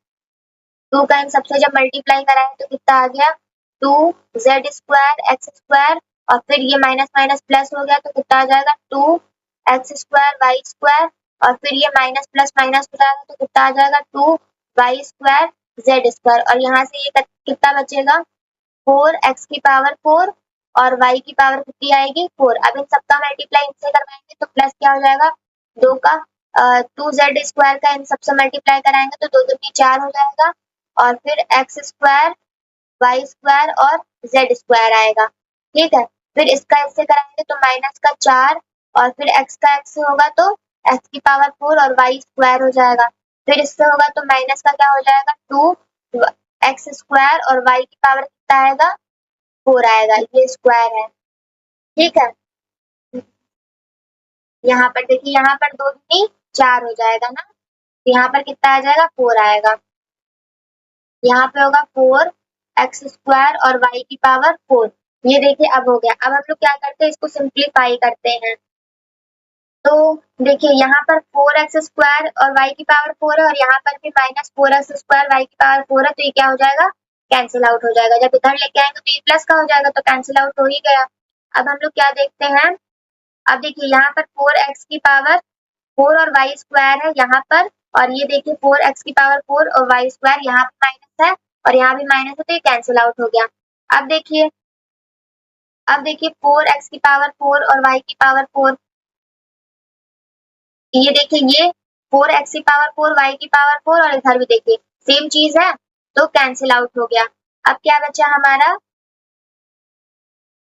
2 का इन सबसे जब मल्टीप्लाई कराएंगे तो कितना आ गया 2 जेड स्क्वायर एक्स स्क्वायर और फिर ये माइनस माइनस प्लस हो गया तो कितना आ जाएगा 2 एक्स स्क्वायर वाई स्क्वायर और फिर ये माइनस प्लस माइनस हो जाएगा तो कितना आ जाएगा 2y² z² और यहाँ से ये कितना बचेगा 4x की पावर 4 और y की पावर कितनी आएगी 4। अब इन सबका मल्टीप्लाई इनसे करवाएंगे तो प्लस क्या हो जाएगा 2 का 2z² का इन सबसे मल्टीप्लाई कराएंगे तो 2 दूनी 4 हो जाएगा और फिर x² y² और z² आएगा। ठीक है, फिर इसका इससे कराएंगे तो माइनस का 4 और फिर x का x से होगा तो x की पावर 4 और y² हो जाएगा। फिर इससे होगा तो माइनस का क्या हो जाएगा 2x² और y की पावर कितना आएगा 4 आएगा, ये स्क्वायर है। ठीक है, यहाँ पर देखिए यहाँ पर 2 दूनी 4 हो जाएगा ना, यहाँ पर कितना आ जाएगा 4 आएगा। यहाँ पे होगा 4x² और y की पावर 4। ये देखिए अब हो गया। अब हम लोग क्या करते हैं इसको सिंप्लीफाई करते हैं। तो देखिए यहाँ पर 4x² और y की पावर 4 है और यहाँ पर भी माइनस 4x² y की पावर 4 है तो ये क्या हो जाएगा कैंसिल आउट हो जाएगा। जब इधर लेके आएंगे तो ये प्लस का हो जाएगा तो कैंसिल आउट हो ही गया। अब हम लोग क्या देखते हैं, अब देखिए यहाँ पर 4x की पावर 4 और y² है यहाँ पर और ये देखिए 4x की पावर 4 और y² यहाँ पर माइनस है और यहाँ भी माइनस है तो ये कैंसिल आउट हो गया। अब देखिए 4x की पावर 4 और y की पावर 4, ये देखिए ये 4x की पावर 4 y की पावर 4 और इधर भी देखिए सेम चीज है तो कैंसिल आउट हो गया। अब क्या बचा हमारा,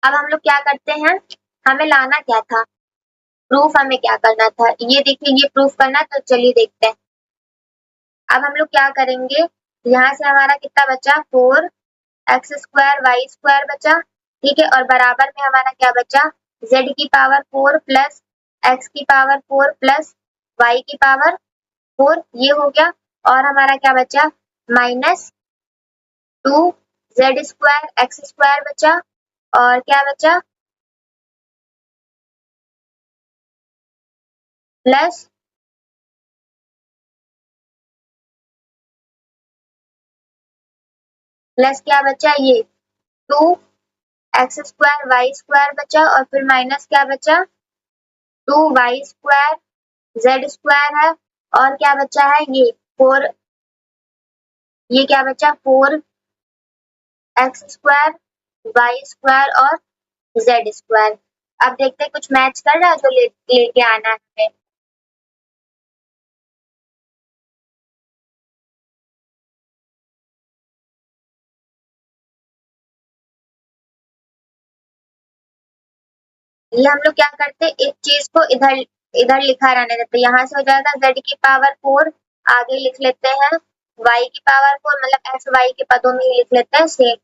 अब हम लोग क्या करते हैं, हमें लाना क्या था, प्रूफ हमें क्या करना था, ये देखिए ये प्रूफ करना तो चलिए देखते हैं। अब हम लोग क्या करेंगे, यहाँ से हमारा कितना बचा 4x² y² बचा। ठीक है, और बराबर में हमारा क्या बचा z की पावर 4 प्लस x की पावर 4 प्लस y की पावर 4, ये हो गया। और हमारा क्या बचा माइनस 2z² x² बचा और क्या बचा प्लस क्या बचा ये 2x² y² बचा और फिर माइनस क्या बचा 2y² z² है और क्या बचा है ये 4, ये क्या बचा 4x² y² और z²। अब देखते हैं कुछ मैच कर रहा है जो लेके आना है हमें। ये हम लोग क्या करते हैं एक चीज को इधर इधर लिखा रहने देते, यहाँ से हो जाएगा z की पावर 4, आगे लिख लेते हैं y की पावर 4 मतलब x y के पदों में ही लिख लेते हैं सेम।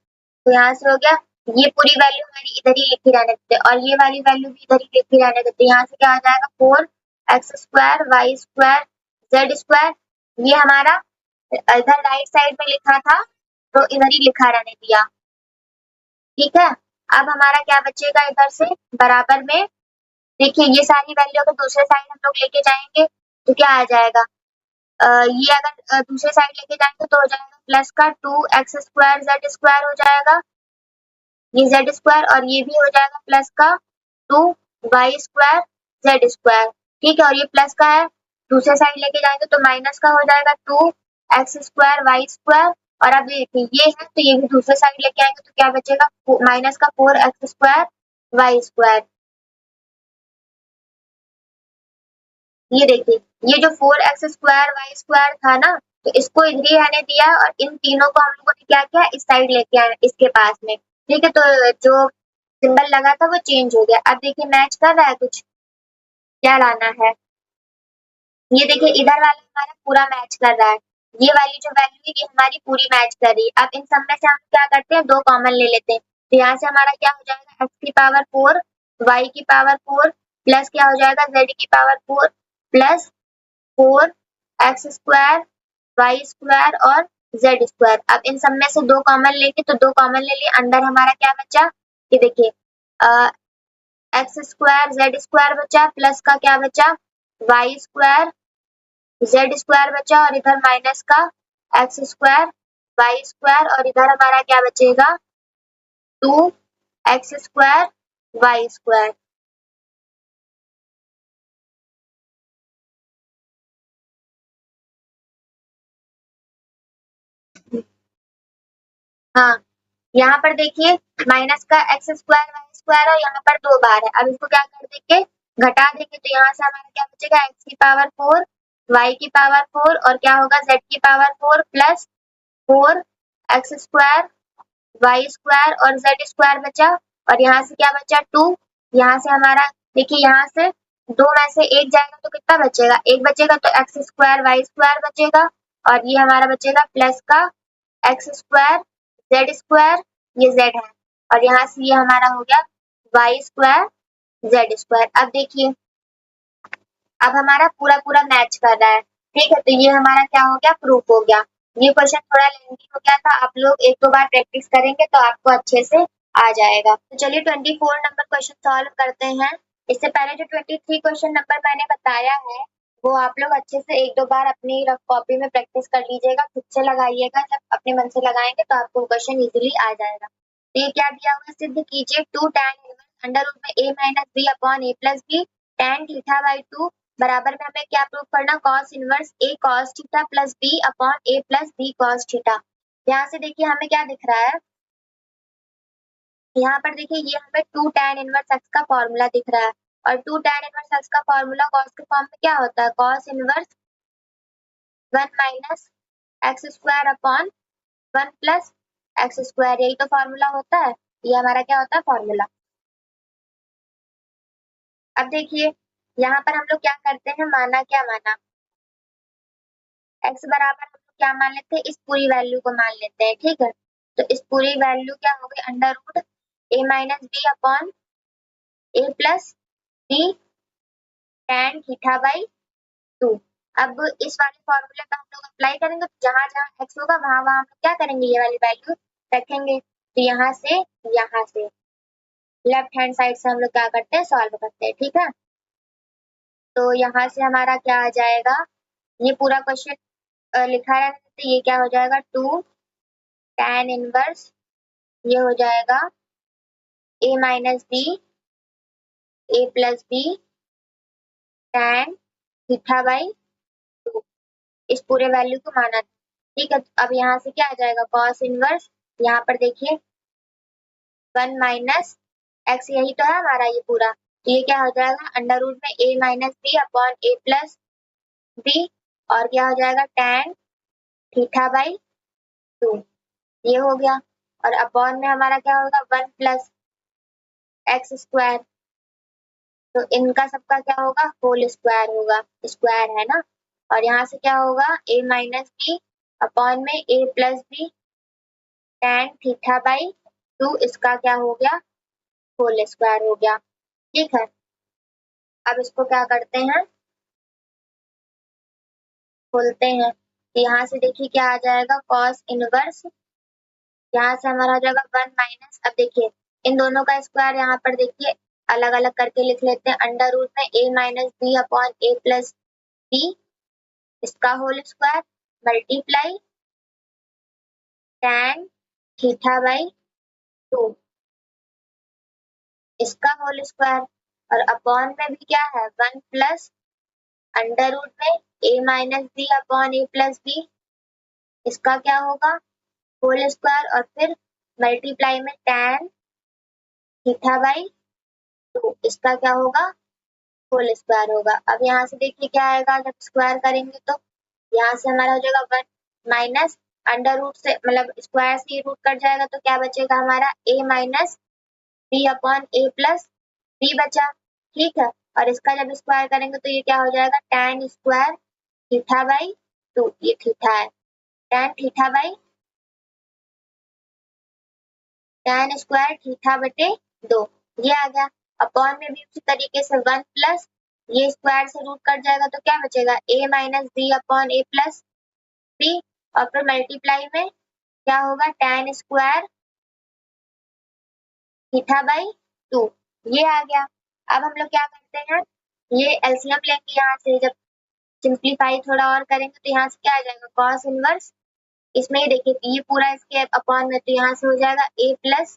तो यहाँ से हो गया, ये पूरी वैल्यू हमारी इधर ही लिखी रहने देते और ये वाली वैल्यू भी इधर ही लिखी रहने देते। यहाँ से क्या आ जाएगा 4x² y² z², ये हमारा इधर राइट साइड में लिखा था तो इधर ही लिखा रहने दिया। ठीक है, अब हमारा क्या बचेगा इधर से बराबर में, देखिए ये सारी वैल्यू अगर दूसरे साइड हम लोग लेके जाएंगे तो क्या आ जाएगा, ये अगर दूसरे साइड लेके जाएंगे तो हो जाएगा प्लस का 2x² z² हो जाएगा, ये z² और ये भी हो जाएगा प्लस का 2y² z²। ठीक है, और ये प्लस का है दूसरे साइड लेके जाएंगे तो माइनस का हो जाएगा 2x² y² और अब देखिए ये है तो ये भी दूसरे साइड लेके आएंगे तो क्या बचेगा माइनस का 4x² y²। ये देखिए ये जो 4x² y² था ना तो इसको इधर ही रहने दिया और इन तीनों को हम लोगों ने क्या किया इस साइड लेके आए इसके पास में। ठीक है, तो जो सिंबल लगा था वो चेंज हो गया। अब देखिए मैच कर रहा है कुछ, क्या लाना है, ये देखिए इधर वाला हमारा पूरा मैच कर रहा है, ये वाली जो वैल्यू है ये हमारी पूरी मैच कर रही है। अब इन सब में से हम क्या करते हैं 2 कॉमन ले लेते हैं तो यहाँ से हमारा क्या हो जाएगा x की पावर 4 y की पावर 4 प्लस क्या हो जाएगा z की पावर 4 प्लस 4x² y² और z²। अब इन सब में से 2 कॉमन लेंगे तो 2 कॉमन ले लिए, अंदर हमारा क्या बचा, ये देखिए x² z² बचा प्लस का क्या बचा y² z² बचा और इधर माइनस का x² y² और इधर हमारा क्या बचेगा 2x² y²। हाँ, यहाँ पर देखिए माइनस का एक्स स्क्वायर वाई स्क्वायर और यहाँ पर 2 बार है। अब इसको क्या कर देंगे, घटा देंगे तो यहाँ से हमारा क्या बचेगा, एक्स की पावर 4 वाई की पावर 4 और क्या होगा जेड की पावर 4 प्लस 4 एक्स स्क्वायर वाई स्क्वायर और जेड स्क्वायर बचा और यहाँ से क्या बचा 2। यहाँ से हमारा देखिए यहाँ से 2 में से 1 जाएगा तो कितना बचेगा, 1 बचेगा तो एक्स स्क्वायर वाई स्क्वायर बचेगा और ये हमारा बचेगा प्लस का एक्स स्क्वायर जेड स्क्वायर, ये जेड है और यहाँ से ये हमारा हो गया वाई स्क्वायर जेड स्क्वायर। अब देखिए अब हमारा पूरा पूरा मैच कर रहा है, ठीक है, तो ये हमारा क्या हो गया, प्रूफ हो गया। ये क्वेश्चन थोड़ा लेंथी हो गया था, आप लोग एक दो बार प्रैक्टिस करेंगे तो आपको अच्छे से आ जाएगा। तो चलिए 24 नंबर क्वेश्चन सॉल्व करते हैं। इससे पहले जो 23 क्वेश्चन नंबर मैंने बताया है वो आप लोग अच्छे से एक दो बार अपनी रफ कॉपी में प्रैक्टिस कर लीजिएगा, खुद से लगाइएगा, जब अपने मन से लगाएंगे तो आपको क्वेश्चन इजीली आ जाएगा। तो ये क्या दिया हुआ है, सिद्ध कीजिए 2 tan इनवर्स अंडर रूट में a minus B upon a plus b tan theta by 2 बराबर में हमें क्या प्रूव करना, cos inverse a cos theta plus b upon a plus b cos theta. यहाँ से देखिए हमें क्या दिख रहा है, यहाँ पर देखिए ये हमें 2 tan इनवर्स x का फॉर्मूला दिख रहा है और 2 tan इनवर्स x का फॉर्मूला cos के फॉर्म में क्या होता है, cos inverse 1 minus x square upon 1 plus x square, यही तो फॉर्मूला होता है, ये हमारा क्या होता है फॉर्मूला। अब देखिए यहाँ पर हम लोग क्या करते हैं, माना क्या माना, x बराबर हम लोग क्या मान लेते हैं, इस पूरी वैल्यू को मान लेते हैं, ठीक है। तो इस पूरी वैल्यू क्या हो गई, under root a minus B upon a plus b tan theta by 2। अब इस वाले फॉर्मूले का हम लोग अप्लाई करेंगे तो जहां जहां x होगा वहां वहां हम लोग क्या करेंगे, ये वाली वैल्यू रखेंगे। तो यहाँ से लेफ्ट हैंड साइड से हम लोग क्या करते हैं, सॉल्व करते हैं, ठीक है। तो यहाँ से हमारा क्या आ जाएगा, ये पूरा क्वेश्चन लिखा है तो ये क्या हो जाएगा 2 tan इनवर्स, ये हो जाएगा a minus b a plus b tan theta by 2, इस पूरे वैल्यू को माना, ठीक है। अब यहाँ से क्या आ जाएगा, cos इनवर्स, यहाँ पर देखिए 1 माइनस एक्स, यही तो है हमारा ये पूरा, तो ये क्या हो जाएगा अंडर रूट में a minus B upon a plus b और क्या हो जाएगा tan थीटा बाई 2, ये हो गया और अपॉन में हमारा क्या होगा 1 प्लस एक्स स्क्वायर, तो इनका सबका क्या होगा होल स्क्वायर होगा, स्क्वायर है ना, और यहाँ से क्या होगा a माइनस बी अपॉन में a plus b tan theta by 2, इसका क्या हो गया होल स्क्वायर हो गया, ठीक है। अब इसको क्या करते हैं, खोलते हैं, तो यहाँ से देखिए क्या आ जाएगा cos इनवर्स, यहाँ से हमारा हो जाएगा 1 माइनस, अब देखिए इन दोनों का स्क्वायर यहाँ पर देखिए अलग अलग करके लिख लेते हैं, अंडर रूट में a minus B upon a plus B, इसका whole square multiply tan theta by 2, इसका होल स्क्वायर और अपॉन में भी क्या है 1 प्लस अंडर रूट में a minus B upon a plus B, इसका क्या होगा होल स्क्वायर और फिर मल्टीप्लाई में tan थीटा बाई 2, इसका क्या होगा होल स्क्वायर होगा। अब यहाँ से देखिए क्या आएगा, जब स्क्वायर करेंगे तो यहाँ से हमारा हो जाएगा 1 माइनस अंडर रूट से मतलब स्क्वायर से रूट कट जाएगा तो क्या बचेगा हमारा a minus B upon a plus b बचा, ठीक है। और इसका जब स्क्वायर करेंगे तो ये क्या हो जाएगा tan स्क्वायर थीटा बाई 2, ये थीटा है, tan theta by tan square theta बटे 2, ये आ गया। अपॉन में भी उसी तरीके से 1 प्लस ये स्क्वायर से रूट कट जाएगा तो क्या बचेगा a minus B upon a plus b और फिर मल्टीप्लाई में क्या होगा tan स्क्वायर थीटा बाई 2, ये आ गया। अब हम लोग क्या करते हैं, ये एलसीएम लेंगे, यहाँ से जब सिंप्लीफाई थोड़ा और करेंगे तो यहाँ से क्या आ जाएगा cos इनवर्स, इसमें ये देखिए ये पूरा इसके अपॉन में तो यहाँ से हो जाएगा a प्लस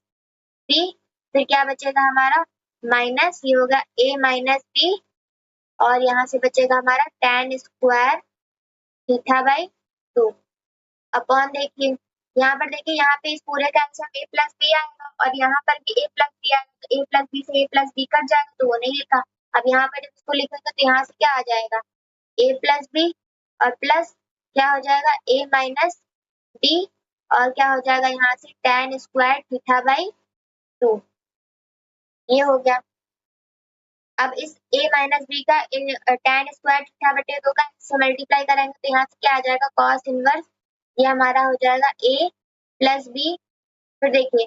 बी, फिर क्या बचेगा हमारा माइनस, ये होगा a माइनस बी और यहाँ से बचेगा हमारा tan square theta by 2 upon देखिए यहाँ पर देखिए, यहाँ पे इस पूरे का आंसर a प्लस बी आएगा और यहाँ पर भी a प्लस बी आएगा, तो a प्लस बी से a प्लस बी कट जाएगा, तो वो नहीं लिखा। अब यहाँ पर जब इसको लिखेंगे तो यहाँ से क्या आ जाएगा, a प्लस बी और प्लस क्या हो जाएगा, a माइनस बी, और क्या हो जाएगा यहाँ से tan स्क्वायर थीटा बाई 2, ये हो गया। अब इस a माइनस बी का tan स्क्वायर थीटा बटे 2 का इससे मल्टीप्लाई करेंगे तो यहाँ से क्या आ जाएगा, cos इनवर्स, ये हमारा हो जाएगा a प्लस बी। फिर देखिए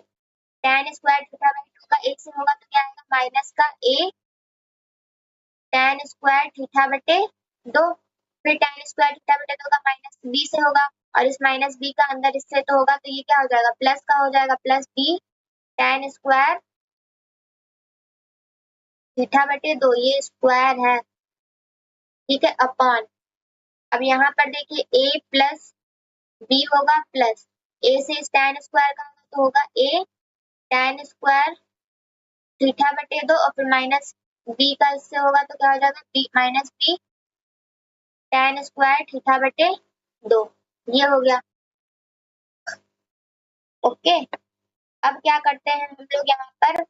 tan स्क्वायर थीटा बाई 2 का 1 से होगा तो क्या आएगा, माइनस का a tan स्क्वायर थीटा बटे 2, फिर tan स्क्वायर थीटा बटे 2 का माइनस b से होगा, और इस माइनस b का अंदर इससे तो होगा, तो ये क्या हो जाएगा, प्लस का हो जाएगा, plus b tan square theta बटे 2, ये स्क्वायर है, ठीक है, अपॉन। अब यहाँ पर देखिए a प्लस b होगा, प्लस a से इस tan स्क्वायर का होगा तो होगा a tan स्क्वायर थीटा बटे 2, और फिर माइनस b का इससे होगा तो क्या हो जाएगा, b minus b tan square theta बटे 2, ये हो गया। ओके, अब क्या करते हैं हम लोग यहाँ पर,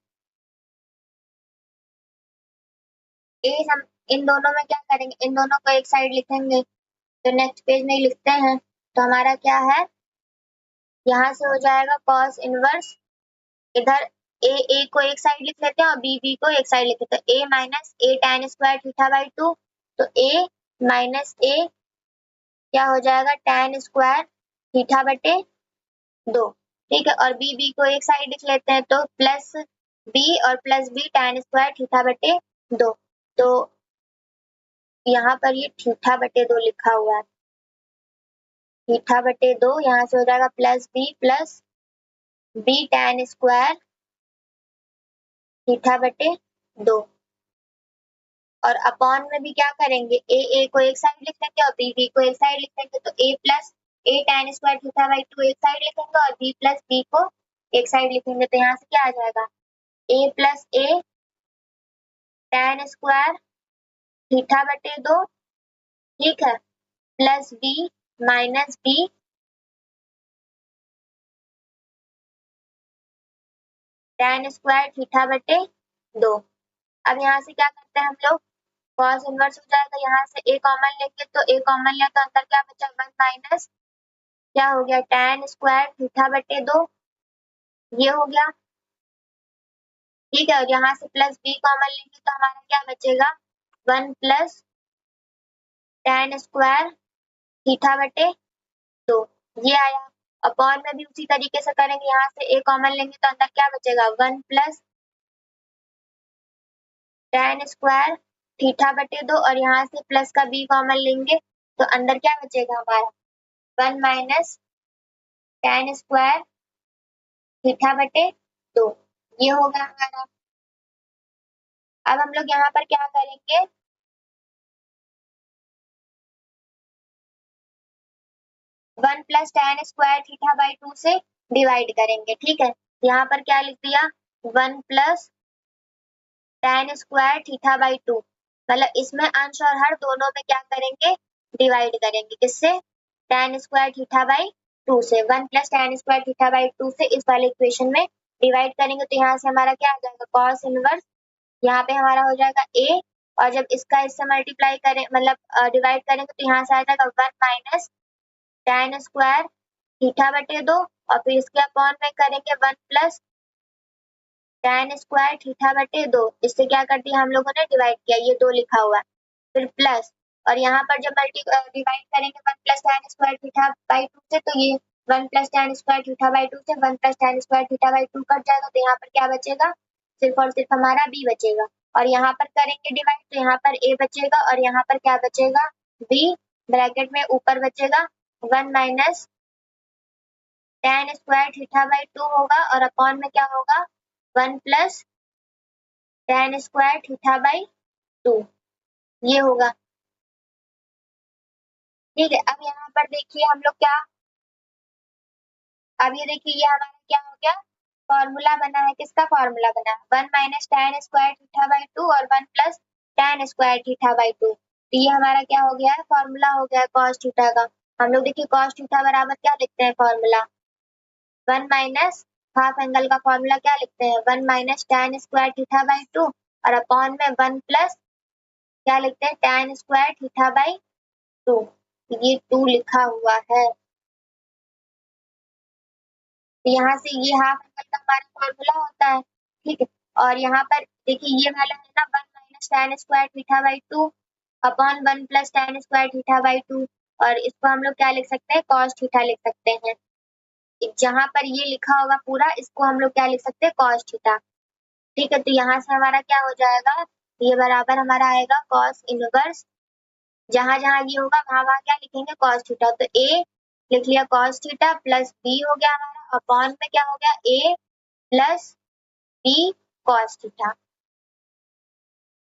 हम इन दोनों में क्या करेंगे, इन दोनों को एक साइड लिखेंगे, तो नेक्स्ट पेज में लिखते हैं, तो हमारा क्या है, यहाँ से हो जाएगा cos इनवर्स, इधर ए को एक साइड लिख लेते हैं और बी को एक साइड लिख लेते हैं, a minus a tan square theta by 2, तो a माइनस a क्या हो जाएगा, tan स्क्वायर थीटा बटे 2, ठीक है, और बी को एक साइड लिख लेते हैं, तो प्लस बी और plus b tan square theta बटे 2, तो यहाँ पर ये थीटा बटे 2 लिखा हुआ है, थीटा बटे 2, यहाँ से हो जाएगा plus b tan square theta बटे 2, और अपॉन में भी क्या करेंगे, ए को एक साइड लिख लेंगे और बी को एक साइड लिख लेंगे, तो a plus a tan square theta by 2 एक साइड लिखेंगे और b प्लस b को एक साइड लिखेंगे, तो यहाँ से क्या आ जाएगा, a plus a tan square theta बटे 2, ठीक है, plus b minus b tan square theta बटे 2। अब यहाँ से क्या करते हैं हम लोग, cos इनवर्स हो जाएगा, यहाँ से a कॉमन लेंगे, तो a कॉमन लिया तो अंदर क्या बचा, 1 माइनस क्या हो गया, tan स्क्वायर थीटा बटे 2, ये हो गया, ठीक है, और यहाँ से प्लस b कॉमन लेंगे तो हमारा क्या बचेगा, 1 प्लस tan स्क्वायर थीटा बटे 2, ये आया। अपॉन में भी उसी तरीके से करेंगे, यहाँ से a कॉमन लेंगे तो अंदर क्या बचेगा, 1 प्लस tan स्क्वायर थीटा बटे 2, और यहाँ से प्लस का b कॉमन लेंगे तो अंदर क्या बचेगा हमारा, 1 माइनस tan स्क्वायर थीटा बटे 2, ये होगा हमारा। अब हम लोग यहाँ पर क्या करेंगे, 1 plus tan square theta by 2 से डिवाइड करेंगे, ठीक है, यहाँ पर क्या लिख दिया, 1 plus tan square theta by 2, मतलब इसमें अंश और हर दोनों में क्या करेंगे, डिवाइड करेंगे, किससे, tan स्क्वायर थीटा बाई 2 से, 1 plus tan square theta by 2 से इस वाले इक्वेशन में डिवाइड करेंगे, तो यहाँ से हमारा क्या आ जाएगा, cos इनवर्स, यहाँ पे हमारा हो जाएगा a, और जब इसका इससे मल्टीप्लाई करें, मतलब डिवाइड करेंगे, तो यहाँ से आ जाएगा 1 माइनस tan स्क्वायर थीटा बटे 2, और फिर इसके अपॉन में करेंगे 1 प्लस tan स्क्वायर थीटा बटे 2, इससे क्या कर दिया हम लोगों ने, डिवाइड किया, ये 2 लिखा हुआ है, फिर प्लस, और यहाँ पर जब डिवाइड करेंगे 1 plus tan square theta by 2 से, तो ये 1 plus tan square theta by 2 से 1 plus tan square theta by 2 cut जाएगा, तो यहाँ पर क्या बचेगा, सिर्फ और सिर्फ हमारा b बचेगा, और यहाँ पर करेंगे डिवाइड, तो यहाँ पर a बचेगा और यहाँ पर क्या बचेगा, b, ब्रैकेट में ऊपर बचेगा 1 minus tan square theta by 2 होगा, और अपॉन में क्या होगा, 1 plus tan square theta by 2, ये होगा, ठीक है। अब यहाँ पर देखिए हम लोग क्या, अब ये देखिए ये हमारा क्या हो गया, फॉर्मूला बना है, किसका फॉर्मूला बना है, 1 minus tan square theta by 2 और 1 plus tan square theta by 2, तो ये हमारा क्या हो गया है, फॉर्मूला हो गया है cos थीटा का। हम लोग देखिए cos थीटा बराबर क्या लिखते हैं फॉर्मूला, 1 माइनस हाफ एंगल का फॉर्मूला क्या लिखते हैं, 1 minus tan square theta by 2 और अपॉन में 1 प्लस क्या लिखते हैं, tan स्क्वायर थीटा बाई 2। ये 2 लिखा हुआ है, तो यहाँ से ये हाफ एंगल का हमारा फॉर्मूला होता है, ठीक है। और यहाँ पर देखिए ये वाला है ना 1 minus tan square theta by 2 upon 1 plus tan square theta by 2, और इसको हम लोग क्या लिख सकते हैं, cos थीटा लिख सकते हैं। जहाँ पर ये लिखा होगा पूरा, इसको हम लोग क्या लिख सकते हैं, cos थीटा, ठीक है। तो यहाँ से हमारा क्या हो जाएगा, ये बराबर हमारा आएगा cos इनवर्स, जहाँ जहाँ ये होगा वहाँ वहाँ क्या लिखेंगे, cos थीटा। तो a लिख लिया cos थीटा प्लस b हो गया हमारा, अपॉन में क्या हो गया, a plus b cos theta,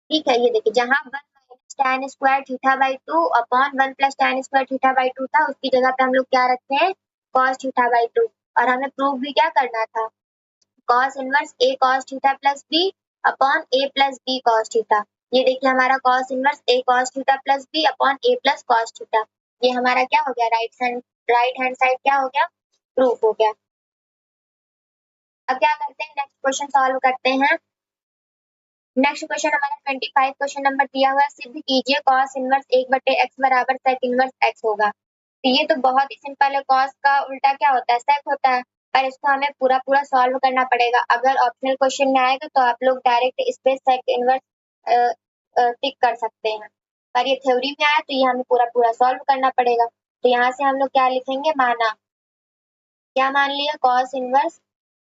ठीक है। ये देखिए जहाँ 1 minus tan square theta by 2 upon 1 plus tan square theta by 2 था, उसकी जगह पे हम लोग क्या रखते हैं, cos थीटा बाई 2, और हमें प्रूफ भी क्या करना था, cos inverse a cos theta plus b upon a plus b cos theta. ये देखिए हमारा cos inverse a cos theta plus b upon a plus cos theta, ये हमारा क्या हो गया, राइट हैंड साइड क्या हो गया, प्रूफ हो गया। अब क्या करते हैं, नेक्स्ट क्वेश्चन सॉल्व करते हैं। नेक्स्ट क्वेश्चन हमारा 25 क्वेश्चन नंबर दिया हुआ है, सिद्ध कीजिए cos इनवर्स 1/x बराबर sec इनवर्स x होगा। तो ये तो बहुत ही सिंपल है, cos का उल्टा क्या होता है, sec होता है, पर इसको हमें पूरा पूरा सॉल्व करना पड़ेगा। अगर ऑप्शनल क्वेश्चन में आएगा तो आप लोग डायरेक्ट इस पे sec इनवर्स टिक कर सकते हैं, पर ये थ्योरी में आया तो ये हमें पूरा पूरा सॉल्व करना पड़ेगा। तो यहाँ से हम लोग क्या लिखेंगे, माना, क्या मान लिया, cos इनवर्स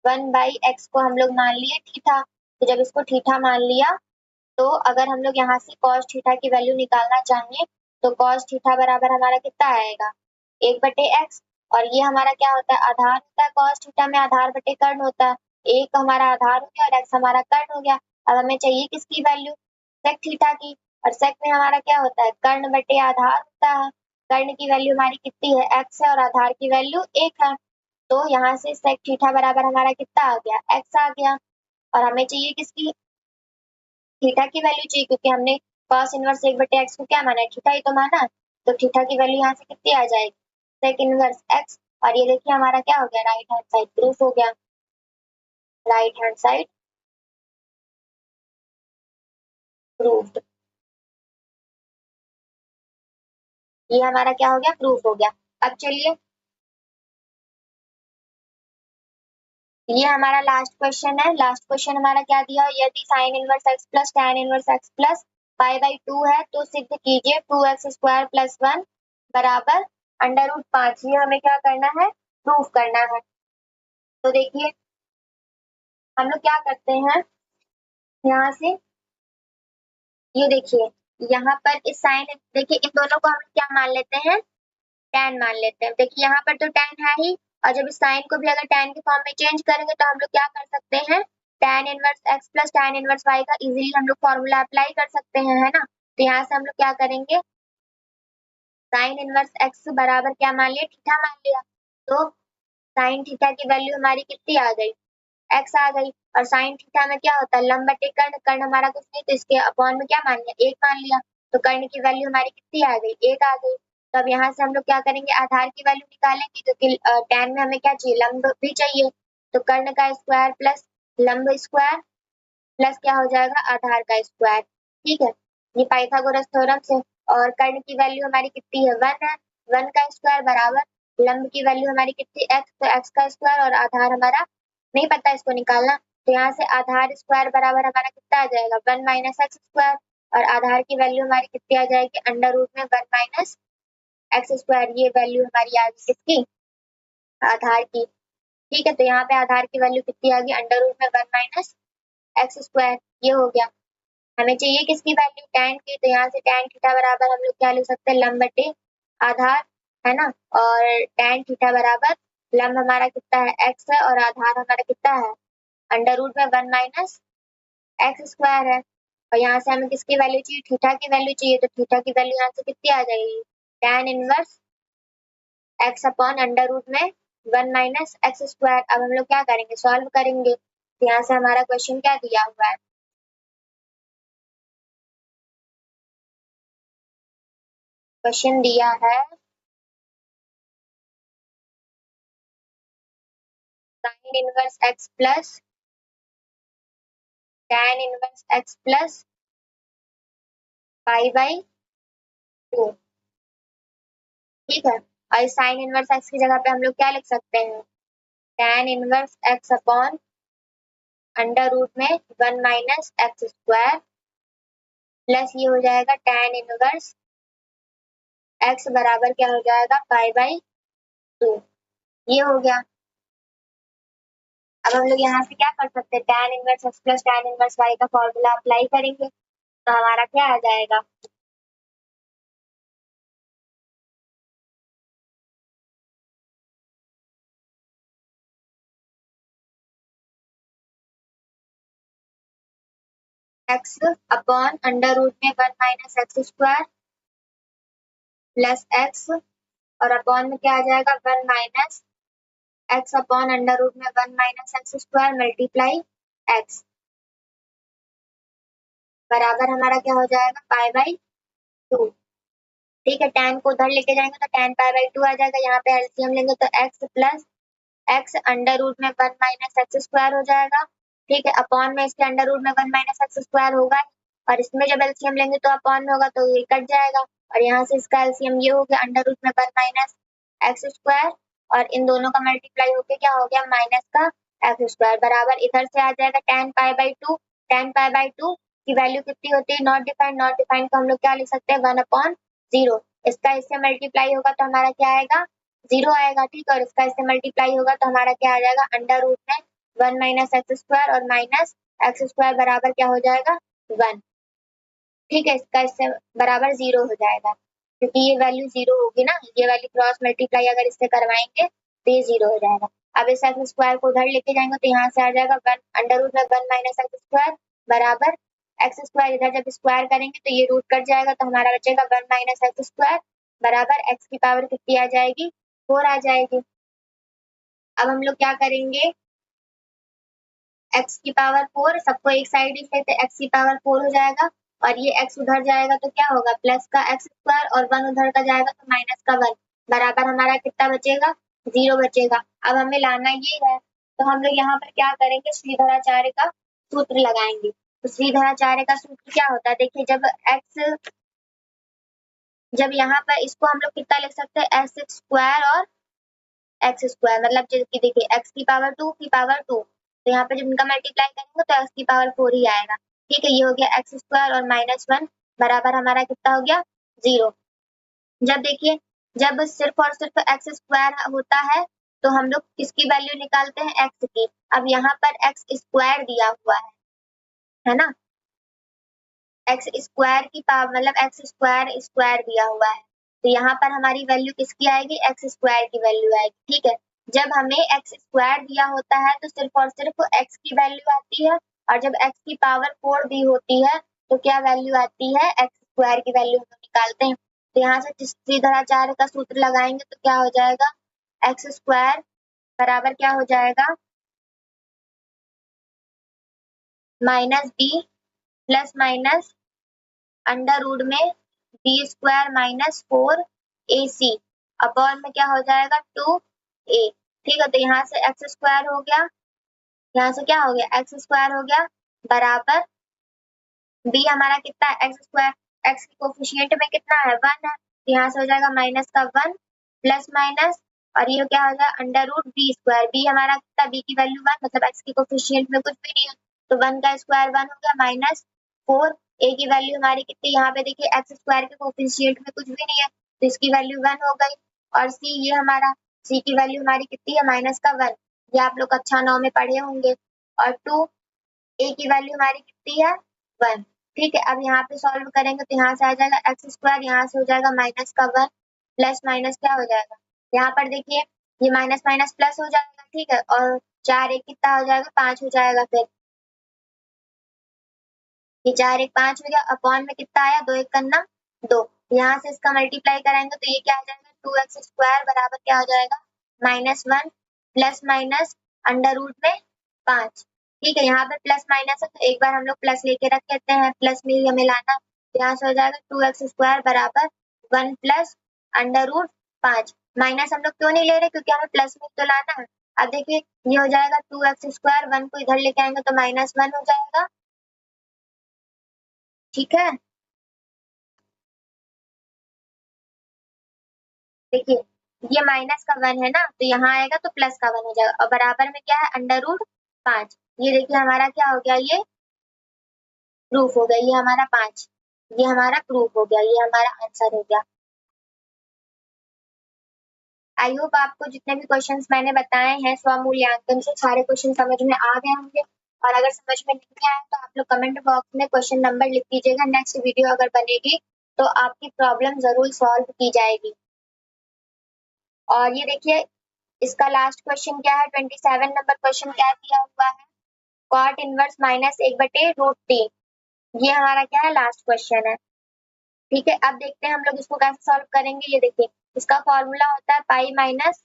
1/x को हम लोग मान लिए थीटा। तो जब इसको थीटा मान लिया, तो अगर हम लोग यहाँ से cos थीटा की वैल्यू निकालना चाहें तो cos थीटा बराबर हमारा कितना आएगा, 1/x, और ये हमारा क्या होता है, आधार होता है, cos थीटा में आधार बटे कर्ण होता है, एक हमारा आधार हो गया और x हमारा कर्ण हो गया। अब हमें चाहिए किसकी वैल्यू, sec थीटा की, और sec में हमारा क्या होता है, कर्ण बटे आधार होता है, कर्ण की वैल्यू हमारी कितनी है, x है, और आधार की वैल्यू 1 है। तो यहाँ से sec थीटा बराबर हमारा कितना आ गया, x आ गया, और हमें चाहिए किसकी, थीटा की वैल्यू चाहिए, क्योंकि हमने cos इनवर्स 1/x को क्या माना है, थीटा ही तो माना, तो थीटा की वैल्यू यहाँ से कितनी आ जाएगी, sec इनवर्स x, और ये देखिए हमारा क्या हो गया, राइट हैंड साइड प्रूफ हो गया, राइट हैंड साइड प्रूफ्ड, ये हमारा क्या हो गया, प्रूफ हो गया। अब चलिए ये हमारा लास्ट क्वेश्चन है, लास्ट क्वेश्चन हमारा क्या दिया, यदि sin inverse x plus tan inverse x plus pi by 2 है तो सिद्ध कीजिए 2x स्क्वायर प्लस 1 बराबर √5। ये हमें क्या करना है, प्रूफ करना है। तो देखिए हम लोग क्या करते हैं, यहाँ से ये देखिए, यहाँ पर इस साइन, देखिए इन दोनों को हम लोग क्या मान लेते हैं, tan मान लेते हैं। देखिए यहाँ पर तो tan है ही, और जब इस साइन को भी अगर tan के फॉर्म में चेंज करेंगे तो हम लोग क्या कर सकते हैं, tan inverse x plus tan inverse y का इजीली हम लोग फॉर्मूला अप्लाई कर सकते हैं, है ना। तो यहाँ से हम लोग क्या करेंगे, साइन इनवर्स x बराबर क्या मान लिया, थीटा मान लिया, तो साइन थीटा की वैल्यू हमारी कितनी आ गई, x आ गई, और साइन थीटा में क्या होता है, लंब बटे कर्ण, कर्ण हमारा कुछ नहीं तो इसके अपॉन में क्या मान लिया, 1 मान लिया, तो कर्ण की वैल्यू हमारी कितनी आ गई, 1 आ गई। तो अब यहाँ से हम लोग क्या करेंगे, आधार की वैल्यू निकालेंगे, क्योंकि tan में हमें क्या चाहिए, लंब भी चाहिए, तो कर्ण का स्क्वायर प्लस लंब स्क्वायर प्लस क्या हो जाएगा, आधार का स्क्वायर, ठीक है, ये पाइथागोरस थ्योरम से। और कर्ण की वैल्यू हमारी कितनी है, 1 है, 1 का स्क्वायर बराबर लंब की वैल्यू हमारी कितनी, x, तो x का स्क्वायर, और आधार हमारा नहीं पता इसको निकालना, तो यहाँ से आधार स्क्वायर बराबर हमारा कितना आ जाएगा, 1 माइनस एक्स स्क्वायर, और आधार की वैल्यू हमारी कितनी आ जाएगी, अंडर रूट में 1 माइनस एक्स स्क्वायर, ये वैल्यू हमारी आ गई किसकी, आधार की, ठीक है। तो यहाँ पे आधार की वैल्यू कितनी आ गई, अंडर रूट में 1 माइनस एक्स स्क्वायर, ये हो गया। हमें चाहिए किसकी वैल्यू, tan की, तो यहाँ से tan थीटा बराबर हम लोग क्या लिख सकते हैं, लंब बटे आधार, है ना, और tan थीटा बराबर लंब हमारा कितना है, x है, और आधार हमारा कितना है, अंडर रूट में 1 माइनस एक्स स्क्वायर है, और यहाँ से हमें किसकी वैल्यू चाहिए, थीटा की वैल्यू चाहिए, तो थीटा की वैल्यू यहाँ से कितनी आ जाएगी, tan inverse x upon under root में 1 माइनस एक्स स्क्वायर। अब हम लोग क्या करेंगे, सॉल्व करेंगे, तो यहाँ से हमारा क्वेश्चन क्या दिया हुआ है, क्वेश्चन दिया है inverse x plus tan inverse x plus pi by 2। ठीक है, और साइन इनवर्स एक्स की जगह पे हम लोग क्या लिख सकते हैं, tan inverse x upon under root में 1 माइनस एक्स स्क्वायर प्लस ये हो जाएगा tan इनवर्स एक्स बराबर क्या हो जाएगा पाई बाई 2। ये हो गया। अब हम लोग यहाँ से क्या कर सकते हैं, tan inverse x plus tan inverse y का फॉर्मूला अप्लाई करेंगे तो हमारा क्या आ जाएगा, एक्स अपॉन अंडर रूट में 1 minus x square plus x और अपॉन में क्या आ जाएगा 1 minus x upon under root में 1 minus x square multiply x बराबर हमारा क्या हो जाएगा पाई बाई 2। ठीक है, tan को उधर लेके जाएंगे तो tan पाई बाई 2 आ जाएगा। यहाँ पे एलसीएम लेंगे तो x plus x under root में 1 माइनस एक्स स्क्वायर हो जाएगा। ठीक है, अपॉन में इसके अंडर रूट में 1 माइनस एक्स स्क्वायर होगा और इसमें जब एलसीएम लेंगे तो अपॉन में होगा तो ये कट जाएगा और यहाँ से इसका एलसीएम ये हो गया अंडर रूट में 1 माइनस एक्स स्क्वायर और इन दोनों का मल्टीप्लाई होके क्या हो गया माइनस का एक्स स्क्वायर बराबर इधर से आ जाएगा tan pi by 2। tan pi by 2 की वैल्यू कितनी होती है, नॉट डिफाइंड को हम लोग क्या लिख सकते हैं 1 अपॉन 0। इसका इससे मल्टीप्लाई होगा तो हमारा क्या आएगा 0 आएगा। ठीक है, और इसका इससे मल्टीप्लाई होगा तो हमारा क्या आ जाएगा अंडर रूट में 1 माइनस एक्स स्क्वायर और माइनस एक्स स्क्वायर बराबर क्या हो जाएगा 1। ठीक है, इसका इससे बराबर 0 हो जाएगा क्योंकि ये वैल्यू 0 होगी ना, ये वैल्यू क्रॉस मल्टीप्लाई अगर इससे करवाएंगे तो ये 0 हो जाएगा। अब इस एक्स स्क्वायर को उधर लेके जाएंगे तो यहाँ से आ जाएगा 1 अंडर रूट में 1 माइनस एक्स स्क्वायर बराबर एक्स स्क्वायर इधर जब स्क्वायर करेंगे तो ये रूट कट जाएगा तो हमारा बचेगा 1 माइनस एक्स स्क्वायर बराबर एक्स की पावर कितनी आ जाएगी 4 आ जाएगी। अब हम लोग क्या करेंगे, एक्स की पावर 4 सबको एक साइड ही लेते एक्स की पावर 4 हो जाएगा और ये एक्स उधर जाएगा तो क्या होगा प्लस का एक्स स्क्वायर और 1 उधर का जाएगा तो माइनस का 1 बराबर हमारा कितना बचेगा 0 बचेगा। अब हमें लाना ये है तो हम लोग यहाँ पर क्या करेंगे श्रीधराचार्य का सूत्र लगाएंगे। तो श्रीधराचार्य का सूत्र क्या होता है, देखिए जब यहाँ पर इसको हम लोग कितना लिख सकते हैं एक्स स्क्वायर और एक्स स्क्वायर मतलब कि देखिए एक्स की पावर 2 की पावर 2 तो यहाँ पे जब इनका मल्टीप्लाई करेंगे तो एक्स की पावर 4 ही आएगा। ठीक है, ये हो गया एक्स स्क्वायर और माइनस 1 बराबर हमारा कितना हो गया 0। जब देखिए जब सिर्फ और सिर्फ एक्स स्क्वायर होता है तो हम लोग किसकी वैल्यू निकालते हैं एक्स की। अब यहाँ पर एक्स स्क्वायर दिया हुआ है ना, एक्स स्क्वायर की पावर मतलब एक्स स्क्वायर स्क्वायर दिया हुआ है तो यहाँ पर हमारी वैल्यू किसकी आएगी एक्स स्क्वायर की वैल्यू आएगी। ठीक है, जब हमें एक्स स्क्वायर दिया होता है तो सिर्फ और सिर्फ एक्स की वैल्यू आती है और जब एक्स की पावर 4 दी होती है तो क्या वैल्यू आती है एक्स स्क्वायर की वैल्यू हम निकालते हैं। तो यहाँ से श्रीधराचार्य का सूत्र लगाएंगे तो क्या हो जाएगा एक्स स्क्वायर बराबर क्या हो जाएगा minus B plus minus under root में B square minus 4ac upon में क्या हो जाएगा 2a। ठीक है, तो यहाँ से एक्स स्क्वायर हो गया, यहाँ से क्या हो गया एक्स स्क्वायर हो गया बराबर b हमारा कितना है एक्स स्क्वायर, एक्स की कोफिशिएंट में कितना है 1 है तो यहाँ से हो जाएगा माइनस का 1 प्लस माइनस और ये क्या हो गया under root b square, b हमारा कितना b की वैल्यू 1 मतलब एक्स की कोफिशिएंट में कुछ भी नहीं है तो 1 का स्क्वायर 1 हो गया माइनस 4 a की वैल्यू हमारी कितनी यहाँ पे देखिए एक्स स्क्वायर के कोफिशिएंट में कुछ भी नहीं है तो इसकी वैल्यू 1 हो गई और c ये हमारा c की वैल्यू हमारी कितनी है माइनस का 1, ये आप लोग कक्षा 9 में पढ़े होंगे और 2 a की वैल्यू हमारी कितनी है 1। ठीक है, अब यहाँ पे सॉल्व करेंगे तो यहाँ से आ जाएगा एक्स स्क्वायर यहाँ से हो जाएगा माइनस का 1 प्लस माइनस क्या हो जाएगा यहाँ पर देखिए ये माइनस माइनस प्लस हो जाएगा। ठीक है, और 4 एक कितना हो जाएगा 5 हो जाएगा, फिर ये 4 एक 5 हो गया अपॉन में कितना आया 2 एक करना 2, यहाँ से इसका मल्टीप्लाई कराएंगे तो ये क्या आ जाएगा 2x स्क्वायर बराबर क्या हो जाएगा minus 1 plus minus under root में 5। ठीक है, यहाँ पे प्लस माइनस है तो एक बार हम लोग प्लस लेके रख लेते हैं, प्लस में ही हमें लाना तो यहाँ से हो जाएगा 2x स्क्वायर बराबर 1 प्लस अंडर रूट 5। माइनस हम लोग क्यों नहीं ले रहे क्योंकि हमें प्लस में तो लाना है। अब देखिए ये हो जाएगा 2x², 1 को इधर लेके आएंगे तो -1 हो जाएगा, ठीक है। देखिए ये माइनस का 1 है ना, तो यहाँ आएगा तो प्लस का 1 हो जाएगा, और बराबर में क्या है √5। ये देखिए हमारा क्या हो गया, ये प्रूफ हो गया, ये हमारा 5, ये हमारा प्रूफ हो गया, ये हमारा आंसर हो गया। आई होप आपको जितने भी क्वेश्चंस मैंने बताए हैं स्वमूल्यांकन से सारे क्वेश्चन समझ में आ गए होंगे, और अगर समझ में नहीं आए तो आप लोग कमेंट बॉक्स में क्वेश्चन नंबर लिख दीजिएगा। नेक्स्ट वीडियो अगर बनेगी तो आपकी प्रॉब्लम जरूर सॉल्व की जाएगी। और ये देखिए इसका लास्ट क्वेश्चन क्या है, 27 नंबर क्वेश्चन क्या दिया हुआ है, cot इनवर्स -1/√3। ये हमारा क्या है, लास्ट क्वेश्चन है, ठीक है। अब देखते हैं हम लोग इसको कैसे सॉल्व करेंगे। ये देखिए इसका फॉर्मूला होता है pi minus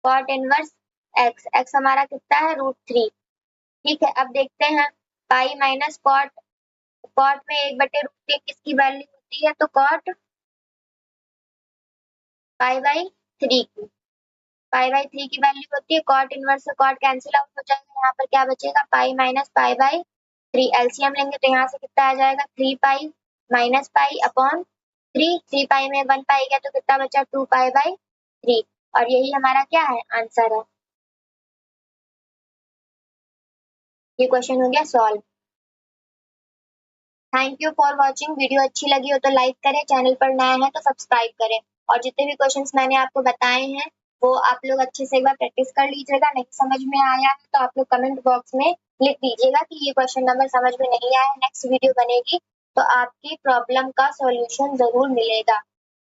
cot inverse x, x हमारा कितना है √3, ठीक है। अब देखते हैं पाई माइनस कॉट, कॉट में 1/√3 किसकी वैल्यू होती है, तो कॉट पाई/3 की, पाई/3 की वैल्यू होती है। कॉट इनवर्स से कॉट कैंसिल आउट हो जाएगा, यहाँ पर क्या बचेगा पाई माइनस पाई/3, एलसीएम लेंगे तो यहाँ से कितना आ जाएगा 3 पाई माइनस पाई अपॉन 3, 3 पाई में 1 पाई गया तो कितना बचा 2 पाई/3, और यही हमारा क्या है आंसर है। ये क्वेश्चन हो गया solve. Thank you for watching. Video अच्छी लगी हो तो लाइक करें, चैनल पर नया है तो सब्सक्राइब करें, और जितने भी क्वेश्चंस मैंने आपको बताए हैं वो आप लोग अच्छे से एक बार प्रैक्टिस कर लीजिएगा। नहीं समझ में आया है तो आप लोग कमेंट बॉक्स में लिख दीजिएगा कि ये क्वेश्चन नंबर समझ में नहीं आया। नेक्स्ट वीडियो बनेगी तो आपकी प्रॉब्लम का सॉल्यूशन जरूर मिलेगा।